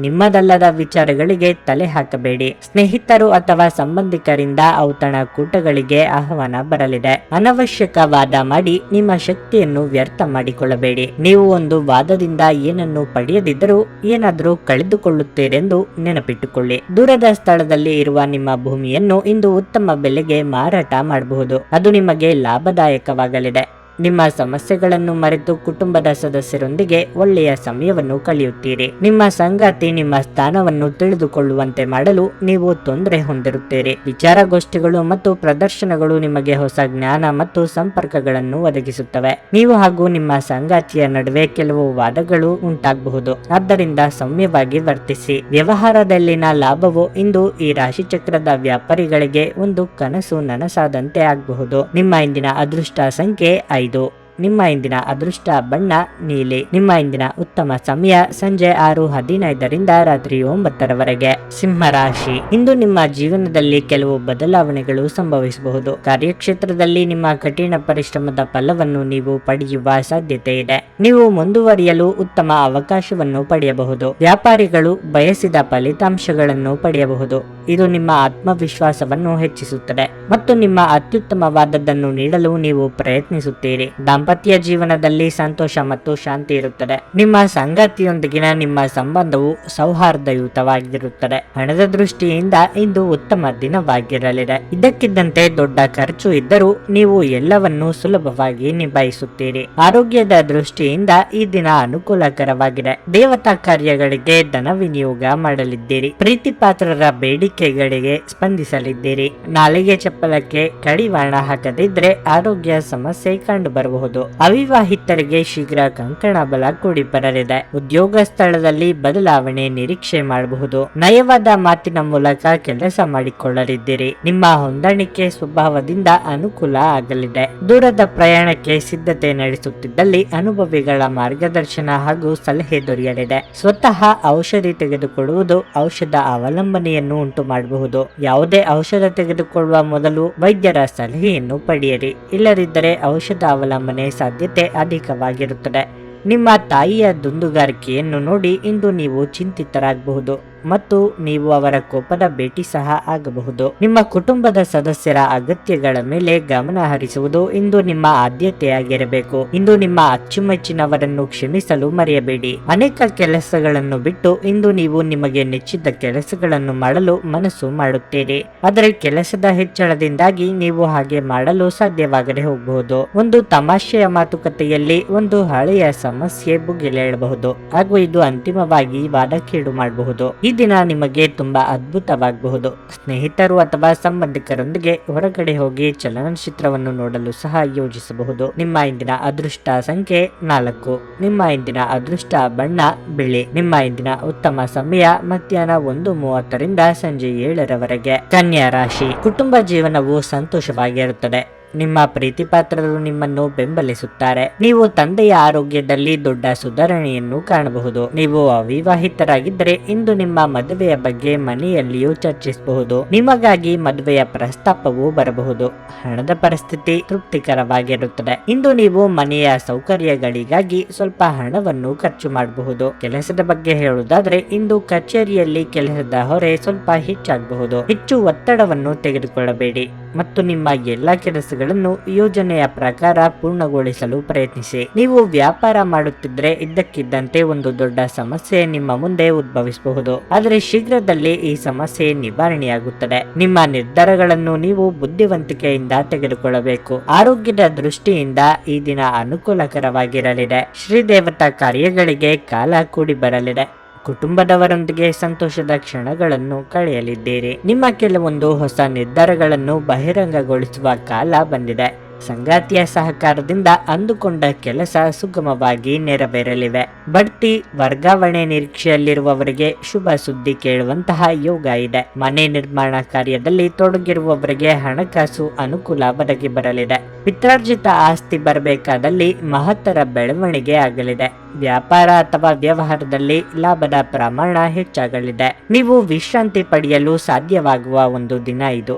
ನಿಮ್ಮದಲ್ಲದ ವಿಚಾರಗಳಿಗೆ ತಲೆ ಹಾಕಬೇಡಿ. ಸ್ನೇಹಿತರು ಅಥವಾ ಸಂಬಂಧಿಕರಿಂದ ಔತಣ ಕೂಟಗಳಿಗೆ ಆಹ್ವಾನ ಬರಲಿದೆ. ಅನವಶ್ಯಕ ವಾದ ಮಾಡಿ ನಿಮ್ಮ ಶಕ್ತಿಯನ್ನು ವ್ಯರ್ಥ ಮಾಡಿಕೊಳ್ಳಬೇಡಿ. ನೀವು ಒಂದು ವಾದದಿಂದ ಏನನ್ನು ಪಡೆಯದಿದ್ದರೂ ಏನಾದರೂ ಕಳೆದುಕೊಳ್ಳುತ್ತೀರೆಂದು ನೆನಪಿಟ್ಟುಕೊಳ್ಳಿ. ದೂರದ ಸ್ಥಳದಲ್ಲಿ ಇರುವ ನಿಮ್ಮ ಭೂಮಿಯನ್ನು ಇಂದು ಉತ್ತಮ ಬೆಲೆಗೆ ಮಾರಾಟ ಮಾಡಬಹುದು. ಅದು ನಿಮಗೆ ಲಾಭದಾಯಕವಾಗಲಿದೆ. ನಿಮ್ಮ ಸಮಸ್ಯೆಗಳನ್ನು ಮರೆತು ಕುಟುಂಬದ ಸದಸ್ಯರೊಂದಿಗೆ ಒಳ್ಳೆಯ ಸಮಯವನ್ನು ಕಳೆಯುತ್ತೀರಿ. ನಿಮ್ಮ ಸಂಗಾತಿ ನಿಮ್ಮ ಸ್ಥಾನವನ್ನು ತಿಳಿದುಕೊಳ್ಳುವಂತೆ ಮಾಡಲು ನೀವು ತೊಂದರೆ ಹೊಂದಿರುತ್ತೀರಿ. ವಿಚಾರಗೋಷ್ಠಿಗಳು ಮತ್ತು ಪ್ರದರ್ಶನಗಳು ನಿಮಗೆ ಹೊಸ ಜ್ಞಾನ ಮತ್ತು ಸಂಪರ್ಕಗಳನ್ನು ಒದಗಿಸುತ್ತವೆ. ನೀವು ಹಾಗೂ ನಿಮ್ಮ ಸಂಗಾತಿಯ ನಡುವೆ ಕೆಲವು ವಾದಗಳು ಉಂಟಾಗಬಹುದು. ಆದ್ದರಿಂದ ಸೌಮ್ಯವಾಗಿ ವರ್ತಿಸಿ. ವ್ಯವಹಾರದಲ್ಲಿನ ಲಾಭವು ಇಂದು ಈ ರಾಶಿ ಚಕ್ರದ ವ್ಯಾಪಾರಿಗಳಿಗೆ ಒಂದು ಕನಸು ನನಸಾದಂತೆ ಆಗಬಹುದು. ನಿಮ್ಮ ಇಂದಿನ ಅದೃಷ್ಟ ಸಂಖ್ಯೆ 5. ನಿಮ್ಮ ಇಂದಿನ ಅದೃಷ್ಟ ಬಣ್ಣ ನೀಲಿ. ನಿಮ್ಮ ಇಂದಿನ ಉತ್ತಮ ಸಮಯ ಸಂಜೆ 6:15 ರಿಂದ ರಾತ್ರಿ 9:00 ಸಿಂಹ ರಾಶಿ. ಇಂದು ನಿಮ್ಮ ಜೀವನದಲ್ಲಿ ಕೆಲವು ಬದಲಾವಣೆಗಳು ಸಂಭವಿಸಬಹುದು. ಕಾರ್ಯಕ್ಷೇತ್ರದಲ್ಲಿ ನಿಮ್ಮ ಕಠಿಣ ಪರಿಶ್ರಮದ ಫಲವನ್ನು ನೀವು ಪಡೆಯುವ ಸಾಧ್ಯತೆ ಇದೆ. ನೀವು ಮುಂದುವರಿಯಲು ಉತ್ತಮ ಅವಕಾಶವನ್ನು ಪಡೆಯಬಹುದು. ವ್ಯಾಪಾರಿಗಳು ಬಯಸಿದ ಫಲಿತಾಂಶಗಳನ್ನು ಪಡೆಯಬಹುದು. ಇದು ನಿಮ್ಮ ಆತ್ಮವಿಶ್ವಾಸವನ್ನು ಹೆಚ್ಚಿಸುತ್ತದೆ ಮತ್ತು ನಿಮ್ಮ ಅತ್ಯುತ್ತಮವಾದದ್ದನ್ನು ನೀಡಲು ನೀವು ಪ್ರಯತ್ನಿಸುತ್ತೀರಿ. ದಾಂಪತ್ಯ ಜೀವನದಲ್ಲಿ ಸಂತೋಷ ಮತ್ತು ಶಾಂತಿ ಇರುತ್ತದೆ. ನಿಮ್ಮ ಸಂಗಾತಿಯೊಂದಿಗಿನ ನಿಮ್ಮ ಸಂಬಂಧವು ಸೌಹಾರ್ದಯುತವಾಗಿರುತ್ತದೆ. ಹಣದ ದೃಷ್ಟಿಯಿಂದ ಇಂದು ಉತ್ತಮ ದಿನವಾಗಿರಲಿದೆ. ಇದ್ದಕ್ಕಿದ್ದಂತೆ ದೊಡ್ಡ ಖರ್ಚು ಇದ್ದರೂ ನೀವು ಎಲ್ಲವನ್ನೂ ಸುಲಭವಾಗಿ ನಿಭಾಯಿಸುತ್ತೀರಿ. ಆರೋಗ್ಯದ ದೃಷ್ಟಿಯಿಂದ ಈ ದಿನ ಅನುಕೂಲಕರವಾಗಿದೆ. ದೇವತಾ ಕಾರ್ಯಗಳಿಗೆ ಧನ ವಿನಿಯೋಗ ಮಾಡಲಿದ್ದೀರಿ. ಪ್ರೀತಿ ಪಾತ್ರರ ಬೇಡಿಕೆಗಳಿಗೆ ಸ್ಪಂದಿಸಲಿದ್ದೀರಿ. ನಾಲಿಗೆ ಚಪ್ಪಲಕ್ಕೆ ಕಡಿವಾಣ ಹಾಕದಿದ್ರೆ ಆರೋಗ್ಯ ಸಮಸ್ಯೆ ಕಂಡು ಬರಬಹುದು. ಅವಿವಾಹಿತರಿಗೆ ಶೀಘ್ರ ಕಂಕಣ ಬಲ ಕೂಡಿ ಬರಲಿದೆ. ಉದ್ಯೋಗ ಸ್ಥಳದಲ್ಲಿ ಬದಲಾವಣೆ ನಿರೀಕ್ಷೆ ಮಾಡಬಹುದು. ನಯವಾದ ಮಾತಿನ ಮೂಲಕ ಕೆಲಸ ಮಾಡಿಕೊಳ್ಳಲಿದ್ದೀರಿ. ನಿಮ್ಮ ಹೊಂದಾಣಿಕೆ ಸ್ವಭಾವದಿಂದ ಅನುಕೂಲ ಆಗಲಿದೆ. ದೂರದ ಪ್ರಯಾಣಕ್ಕೆ ಸಿದ್ಧತೆ ನಡೆಸುತ್ತಿದ್ದಲ್ಲಿ ಅನುಭವಿಗಳ ಮಾರ್ಗದರ್ಶನ ಹಾಗೂ ಸಲಹೆ ದೊರೆಯಲಿದೆ. ಸ್ವತಃ ಔಷಧಿ ತೆಗೆದುಕೊಳ್ಳುವುದು ಔಷಧ ಅವಲಂಬನೆಯನ್ನು ಉಂಟು ಮಾಡಬಹುದು. ಯಾವುದೇ ಔಷಧ ತೆಗೆದುಕೊಳ್ಳುವ ಮೊದಲು ವೈದ್ಯರ ಸಲಹೆಯನ್ನು ಪಡೆಯಿರಿ. ಇಲ್ಲದಿದ್ದರೆ ಔಷಧ ಅವಲಂಬನೆ ಸಾಧ್ಯತೆ ಅಧಿಕವಾಗಿರುತ್ತದೆ. ನಿಮ್ಮ ತಾಯಿಯ ದುಂದುಗಾರಿಕೆಯನ್ನು ನೋಡಿ ಇಂದು ನೀವು ಚಿಂತಿತರಾಗಬಹುದು ಮತ್ತು ನೀವು ಅವರ ಕೋಪದ ಭೇಟಿ ಸಹ ಆಗಬಹುದು. ನಿಮ್ಮ ಕುಟುಂಬದ ಸದಸ್ಯರ ಅಗತ್ಯಗಳ ಮೇಲೆ ಗಮನ ಹರಿಸುವುದು ಇಂದು ನಿಮ್ಮ ಆದ್ಯತೆಯಾಗಿರಬೇಕು. ಇಂದು ನಿಮ್ಮ ಅಚ್ಚುಮೆಚ್ಚಿನವರನ್ನು ಕ್ಷಮಿಸಲು ಮರೆಯಬೇಡಿ. ಅನೇಕ ಕೆಲಸಗಳನ್ನು ಬಿಟ್ಟು ಇಂದು ನೀವು ನಿಮಗೆ ನೆಚ್ಚಿದ ಕೆಲಸಗಳನ್ನು ಮಾಡಲು ಮನಸ್ಸು ಮಾಡುತ್ತೀರಿ. ಆದರೆ ಕೆಲಸದ ಹೆಚ್ಚಳದಿಂದಾಗಿ ನೀವು ಹಾಗೆ ಮಾಡಲು ಸಾಧ್ಯವಾಗದೆ ಹೋಗಬಹುದು. ಒಂದು ತಮಾಷೆಯ ಮಾತುಕತೆಯಲ್ಲಿ ಒಂದು ಹಳೆಯ ಸಮಸ್ಯೆ ಭುಗಿಲೇಳಬಹುದು ಹಾಗೂ ಇದು ಅಂತಿಮವಾಗಿ ವಾದಕೇಡು ಮಾಡಬಹುದು. ಈ ದಿನ ನಿಮಗೆ ತುಂಬಾ ಅದ್ಭುತವಾಗಬಹುದು. ಸ್ನೇಹಿತರು ಅಥವಾ ಸಂಬಂಧಿಕರೊಂದಿಗೆ ಹೊರಗಡೆ ಹೋಗಿ ಚಲನಚಿತ್ರವನ್ನು ನೋಡಲು ಸಹ ಯೋಜಿಸಬಹುದು. ನಿಮ್ಮ ಇಂದಿನ ಅದೃಷ್ಟ ಸಂಖ್ಯೆ 4. ನಿಮ್ಮ ಇಂದಿನ ಅದೃಷ್ಟ ಬಣ್ಣ ಬಿಳಿ. ನಿಮ್ಮ ಇಂದಿನ ಉತ್ತಮ ಸಮಯ ಮಧ್ಯಾಹ್ನ 1:30ರಿಂದ ಸಂಜೆ 7ರವರೆಗೆ. ಕನ್ಯಾ ರಾಶಿ. ಕುಟುಂಬ ಜೀವನವು ಸಂತೋಷವಾಗಿರುತ್ತದೆ. ನಿಮ್ಮ ಪ್ರೀತಿ ಪಾತ್ರರು ನಿಮ್ಮನ್ನು ಬೆಂಬಲಿಸುತ್ತಾರೆ. ನೀವು ತಂದೆಯ ಆರೋಗ್ಯದಲ್ಲಿ ದೊಡ್ಡ ಸುಧಾರಣೆಯನ್ನು ಕಾಣಬಹುದು. ನೀವು ಅವಿವಾಹಿತರಾಗಿದ್ದರೆ ಇಂದು ನಿಮ್ಮ ಮದುವೆಯ ಬಗ್ಗೆ ಮನೆಯಲ್ಲಿಯೂ ಚರ್ಚಿಸಬಹುದು. ನಿಮಗಾಗಿ ಮದುವೆಯ ಪ್ರಸ್ತಾಪವೂ ಬರಬಹುದು. ಹಣದ ಪರಿಸ್ಥಿತಿ ತೃಪ್ತಿಕರವಾಗಿರುತ್ತದೆ. ಇಂದು ನೀವು ಮನೆಯ ಸೌಕರ್ಯಗಳಿಗಾಗಿ ಸ್ವಲ್ಪ ಹಣವನ್ನು ಖರ್ಚು ಮಾಡಬಹುದು. ಕೆಲಸದ ಬಗ್ಗೆ ಹೇಳುವುದಾದ್ರೆ ಇಂದು ಕಚೇರಿಯಲ್ಲಿ ಕೆಲಸದ ಹೊರೆ ಸ್ವಲ್ಪ ಹೆಚ್ಚಾಗಬಹುದು. ಹೆಚ್ಚು ಒತ್ತಡವನ್ನು ತೆಗೆದುಕೊಳ್ಳಬೇಡಿ ಮತ್ತು ನಿಮ್ಮ ಎಲ್ಲಾ ಕೆಲಸಗಳನ್ನು ಯೋಜನೆಯ ಪ್ರಕಾರ ಪೂರ್ಣಗೊಳಿಸಲು ಪ್ರಯತ್ನಿಸಿ. ನೀವು ವ್ಯಾಪಾರ ಮಾಡುತ್ತಿದ್ರೆ ಇದ್ದಕ್ಕಿದ್ದಂತೆ ಒಂದು ದೊಡ್ಡ ಸಮಸ್ಯೆ ನಿಮ್ಮ ಮುಂದೆ ಉದ್ಭವಿಸಬಹುದು. ಆದರೆ ಶೀಘ್ರದಲ್ಲೇ ಈ ಸಮಸ್ಯೆ ನಿವಾರಣೆಯಾಗುತ್ತದೆ. ನಿಮ್ಮ ನಿರ್ಧಾರಗಳನ್ನು ನೀವು ಬುದ್ಧಿವಂತಿಕೆಯಿಂದ ತೆಗೆದುಕೊಳ್ಳಬೇಕು. ಆರೋಗ್ಯದ ದೃಷ್ಟಿಯಿಂದ ಈ ದಿನ ಅನುಕೂಲಕರವಾಗಿರಲಿದೆ. ಶ್ರೀ ದೇವತಾ ಕಾರ್ಯಗಳಿಗೆ ಕಾಲ ಕೂಡಿ ಬರಲಿದೆ. ಕುಟುಂಬದವರೊಂದಿಗೆ ಸಂತೋಷದ ಕ್ಷಣಗಳನ್ನು ಕಳೆಯಲಿದ್ದೀರಿ. ನಿಮ್ಮ ಕೆಲವೊಂದು ಹೊಸ ನಿರ್ಧಾರಗಳನ್ನು ಬಹಿರಂಗಗೊಳಿಸುವ ಕಾಲ ಬಂದಿದೆ. ಸಂಗಾತಿಯ ಸಹಕಾರದಿಂದ ಅಂದುಕೊಂಡ ಕೆಲಸ ಸುಗಮವಾಗಿ ನೆರವೇರಲಿವೆ. ಬಡ್ತಿ ವರ್ಗಾವಣೆ ನಿರೀಕ್ಷೆಯಲ್ಲಿರುವವರಿಗೆ ಶುಭ ಸುದ್ದಿ ಕೇಳುವಂತಹ ಯೋಗ ಇದೆ. ಮನೆ ನಿರ್ಮಾಣ ಕಾರ್ಯದಲ್ಲಿ ತೊಡಗಿರುವವರಿಗೆ ಹಣಕಾಸು ಅನುಕೂಲ ಒದಗಿ ಬರಲಿದೆ. ಪಿತ್ರಾರ್ಜಿತ ಆಸ್ತಿ ಬರಬೇಕಾದಲ್ಲಿ ಮಹತ್ತರ ಬೆಳವಣಿಗೆ ಆಗಲಿದೆ. ವ್ಯಾಪಾರ ಅಥವಾ ವ್ಯವಹಾರದಲ್ಲಿ ಲಾಭದ ಪ್ರಮಾಣ ಹೆಚ್ಚಾಗಲಿದೆ. ನೀವು ವಿಶ್ರಾಂತಿ ಪಡೆಯಲು ಸಾಧ್ಯವಾಗುವ ಒಂದು ದಿನ ಇದು.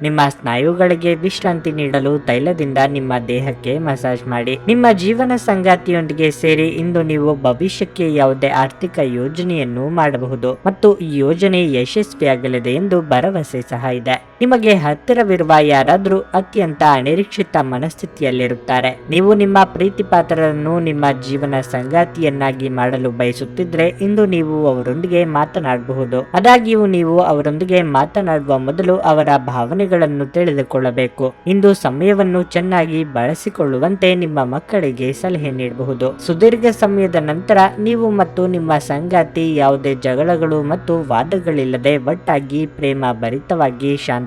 ನಿಮ್ಮ ಸ್ನಾಯುಗಳಿಗೆ ವಿಶ್ರಾಂತಿ ನೀಡಲು ತೈಲದಿಂದ ನಿಮ್ಮ ದೇಹಕ್ಕೆ ಮಸಾಜ್ ಮಾಡಿ. ನಿಮ್ಮ ಜೀವನ ಸಂಗಾತಿಯೊಂದಿಗೆ ಸೇರಿ ಇಂದು ನೀವು ಭವಿಷ್ಯಕ್ಕೆ ಯಾವುದೇ ಆರ್ಥಿಕ ಯೋಜನೆಯನ್ನು ಮಾಡಬಹುದು ಮತ್ತು ಈ ಯೋಜನೆ ಯಶಸ್ವಿಯಾಗಲಿದೆ ಎಂದು ಭರವಸೆ ಸಹ ಇದೆ. ನಿಮಗೆ ಹತ್ತಿರವಿರುವ ಯಾರಾದರೂ ಅತ್ಯಂತ ಅನಿರೀಕ್ಷಿತ ಮನಸ್ಥಿತಿಯಲ್ಲಿರುತ್ತಾರೆ. ನೀವು ನಿಮ್ಮ ಪ್ರೀತಿ ಪಾತ್ರರನ್ನು ನಿಮ್ಮ ಜೀವನ ಸಂಗಾತಿಯನ್ನಾಗಿ ಮಾಡಲು ಬಯಸುತ್ತಿದ್ರೆ ಇಂದು ನೀವು ಅವರೊಂದಿಗೆ ಮಾತನಾಡಬಹುದು. ಆದಾಗ್ಯೂ ನೀವು ಅವರೊಂದಿಗೆ ಮಾತನಾಡುವ ಮೊದಲು ಅವರ ಭಾವನೆಗಳನ್ನು ತಿಳಿದುಕೊಳ್ಳಬೇಕು. ಇಂದು ಸಮಯವನ್ನು ಚೆನ್ನಾಗಿ ಬಳಸಿಕೊಳ್ಳುವಂತೆ ನಿಮ್ಮ ಮಕ್ಕಳಿಗೆ ಸಲಹೆ ನೀಡಬಹುದು. ಸುದೀರ್ಘ ಸಮಯದ ನಂತರ ನೀವು ಮತ್ತು ನಿಮ್ಮ ಸಂಗಾತಿ ಯಾವುದೇ ಜಗಳಗಳು ಮತ್ತು ವಾದಗಳಿಲ್ಲದೆ ಒಟ್ಟಾಗಿ ಪ್ರೇಮ ಭರಿತವಾಗಿ ಶಾಂತಿಯುತ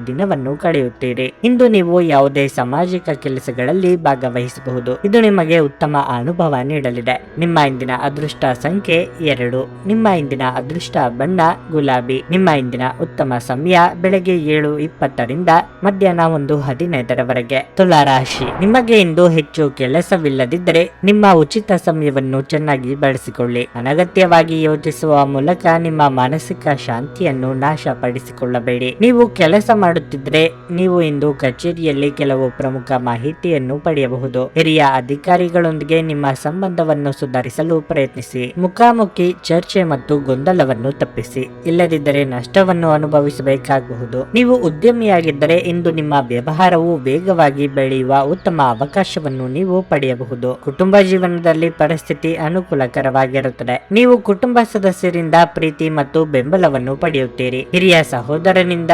ದಿನವನ್ನು ಕಳೆಯುತ್ತೀರಿ. ಇಂದು ನೀವು ಯಾವುದೇ ಸಾಮಾಜಿಕ ಕೆಲಸಗಳಲ್ಲಿ ಭಾಗವಹಿಸಬಹುದು. ಇದು ನಿಮಗೆ ಉತ್ತಮ ಅನುಭವ ನೀಡಲಿದೆ. ನಿಮ್ಮ ಇಂದಿನ ಅದೃಷ್ಟ ಸಂಖ್ಯೆ 2. ನಿಮ್ಮ ಇಂದಿನ ಅದೃಷ್ಟ ಬಣ್ಣ ಗುಲಾಬಿ. ನಿಮ್ಮ ಇಂದಿನ ಉತ್ತಮ ಸಮಯ ಬೆಳಗ್ಗೆ 7:20 30ರಿಂದ ಮಧ್ಯಾಹ್ನ 1:15ರವರೆಗೆ. ತುಲಾ ರಾಶಿ, ನಿಮಗೆ ಇಂದು ಹೆಚ್ಚು ಕೆಲಸವಿಲ್ಲದಿದ್ದರೆ ನಿಮ್ಮ ಉಚಿತ ಸಮಯವನ್ನು ಚೆನ್ನಾಗಿ ಬಳಸಿಕೊಳ್ಳಿ. ಅನಗತ್ಯವಾಗಿ ಯೋಚಿಸುವ ಮೂಲಕ ನಿಮ್ಮ ಮಾನಸಿಕ ಶಾಂತಿಯನ್ನು ನಾಶಪಡಿಸಿಕೊಳ್ಳಬೇಡಿ. ನೀವು ಕೆಲಸ ಮಾಡುತ್ತಿದ್ದರೆ ನೀವು ಇಂದು ಕಚೇರಿಯಲ್ಲಿ ಕೆಲವು ಪ್ರಮುಖ ಮಾಹಿತಿಯನ್ನು ಪಡೆಯಬಹುದು. ಹಿರಿಯ ಅಧಿಕಾರಿಗಳೊಂದಿಗೆ ನಿಮ್ಮ ಸಂಬಂಧವನ್ನು ಸುಧಾರಿಸಲು ಪ್ರಯತ್ನಿಸಿ. ಮುಖಾಮುಖಿ ಚರ್ಚೆ ಮತ್ತು ಗೊಂದಲವನ್ನು ತಪ್ಪಿಸಿ, ಇಲ್ಲದಿದ್ದರೆ ನಷ್ಟವನ್ನು ಅನುಭವಿಸಬೇಕಾಗಬಹುದು. ನೀವು ಉದ್ಯಮಿಯಾಗಿದ್ದರೆ ಇಂದು ನಿಮ್ಮ ವ್ಯವಹಾರವು ವೇಗವಾಗಿ ಬೆಳೆಯುವ ಉತ್ತಮ ಅವಕಾಶವನ್ನು ನೀವು ಪಡೆಯಬಹುದು. ಕುಟುಂಬ ಜೀವನದಲ್ಲಿ ಪರಿಸ್ಥಿತಿ ಅನುಕೂಲಕರವಾಗಿರುತ್ತದೆ. ನೀವು ಕುಟುಂಬ ಸದಸ್ಯರಿಂದ ಪ್ರೀತಿ ಮತ್ತು ಬೆಂಬಲವನ್ನು ಪಡೆಯುತ್ತೀರಿ. ಹಿರಿಯ ಸಹೋದರನಿಂದ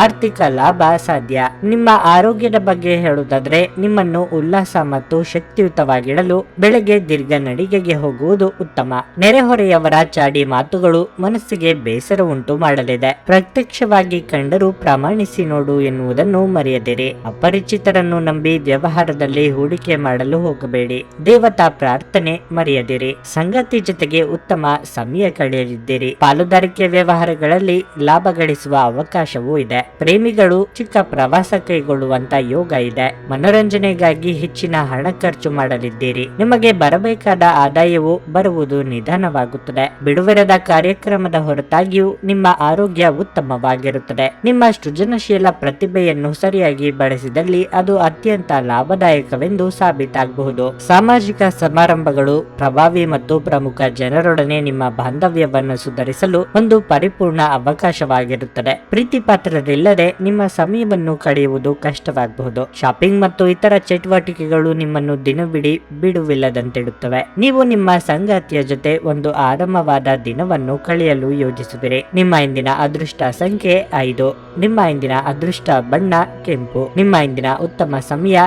ಆರ್ಥಿಕ ಲಾಭ ಸಾಧ್ಯ. ನಿಮ್ಮ ಆರೋಗ್ಯದ ಬಗ್ಗೆ ಹೇಳುವುದಾದ್ರೆ, ನಿಮ್ಮನ್ನು ಉಲ್ಲಾಸ ಮತ್ತು ಶಕ್ತಿಯುತವಾಗಿಡಲು ಬೆಳಗ್ಗೆ ದೀರ್ಘ ನಡಿಗೆಗೆ ಹೋಗುವುದು ಉತ್ತಮ. ನೆರೆಹೊರೆಯವರ ಚಾಡಿ ಮಾತುಗಳು ಮನಸ್ಸಿಗೆ ಬೇಸರ ಉಂಟು ಮಾಡಲಿದೆ. ಪ್ರತ್ಯಕ್ಷವಾಗಿ ಕಂಡರೂ ಪ್ರಾಮಾಣಿಸಿ ನೋಡು ಎನ್ನುವುದನ್ನು ಮರೆಯದಿರಿ. ಅಪರಿಚಿತರನ್ನು ನಂಬಿ ವ್ಯವಹಾರದಲ್ಲಿ ಹೂಡಿಕೆ ಮಾಡಲು ಹೋಗಬೇಡಿ. ದೇವತಾ ಪ್ರಾರ್ಥನೆ ಮರೆಯದಿರಿ. ಸಂಗಾತಿ ಜೊತೆಗೆ ಉತ್ತಮ ಸಮಯ ಕಳೆಯಲಿದ್ದೀರಿ. ಪಾಲುದಾರಿಕೆ ವ್ಯವಹಾರಗಳಲ್ಲಿ ಲಾಭ ಗಳಿಸುವ ಅವಕಾಶವೂ ಇದೆ. ಪ್ರೇಮಿಗಳು ಚಿಕ್ಕ ಪ್ರವಾಸ ಕೈಗೊಳ್ಳುವಂತ ಯೋಗ ಇದೆ. ಮನೋರಂಜನೆಗಾಗಿ ಹೆಚ್ಚಿನ ಹಣ ಖರ್ಚು ಮಾಡಲಿದ್ದೀರಿ. ನಿಮಗೆ ಬರಬೇಕಾದ ಆದಾಯವು ಬರುವುದು ನಿಧಾನವಾಗುತ್ತದೆ. ಬಿಡುವಿರದ ಕಾರ್ಯಕ್ರಮದ ಹೊರತಾಗಿಯೂ ನಿಮ್ಮ ಆರೋಗ್ಯ ಉತ್ತಮವಾಗಿರುತ್ತದೆ. ನಿಮ್ಮ ಸೃಜನಶೀಲ ಪ್ರತಿಭೆಯನ್ನು ಸರಿಯಾಗಿ ಬಳಸಿದಲ್ಲಿ ಅದು ಅತ್ಯಂತ ಲಾಭದಾಯಕವೆಂದು ಸಾಬೀತಾಗಬಹುದು. ಸಾಮಾಜಿಕ ಸಮಾರಂಭಗಳು ಪ್ರಭಾವಿ ಮತ್ತು ಪ್ರಮುಖ ಜನರೊಡನೆ ನಿಮ್ಮ ಬಾಂಧವ್ಯವನ್ನು ಸುಧಾರಿಸಲು ಒಂದು ಪರಿಪೂರ್ಣ ಅವಕಾಶವಾಗಿರುತ್ತದೆ. ಪ್ರೀತಿ ಪಾತ್ರರಿಲ್ಲದೆ ನಿಮ್ಮ ಸಮಯವನ್ನು ಕಳೆಯುವುದು ಕಷ್ಟವಾಗಬಹುದು. ಶಾಪಿಂಗ್ ಮತ್ತು ಇತರ ಚಟುವಟಿಕೆಗಳು ನಿಮ್ಮನ್ನು ದಿನವಿಡೀ ಬಿಡುವಿಲ್ಲದಂತಿಡುತ್ತವೆ. ನೀವು ನಿಮ್ಮ ಸಂಗಾತಿಯ ಜೊತೆ ಒಂದು ಆರಾಮವಾದ ದಿನವನ್ನು ಕಳೆಯಲು ಯೋಜಿಸುವಿರಿ. ನಿಮ್ಮ ಇಂದಿನ ಅದೃಷ್ಟ ಸಂಖ್ಯೆ 5. ನಿಮ್ಮ ಇಂದಿನ ಅದೃಷ್ಟ ಬಣ್ಣ ಕೆಂಪು. ನಿಮ್ಮ ಇಂದಿನ ಉತ್ತಮ ಸಮಯ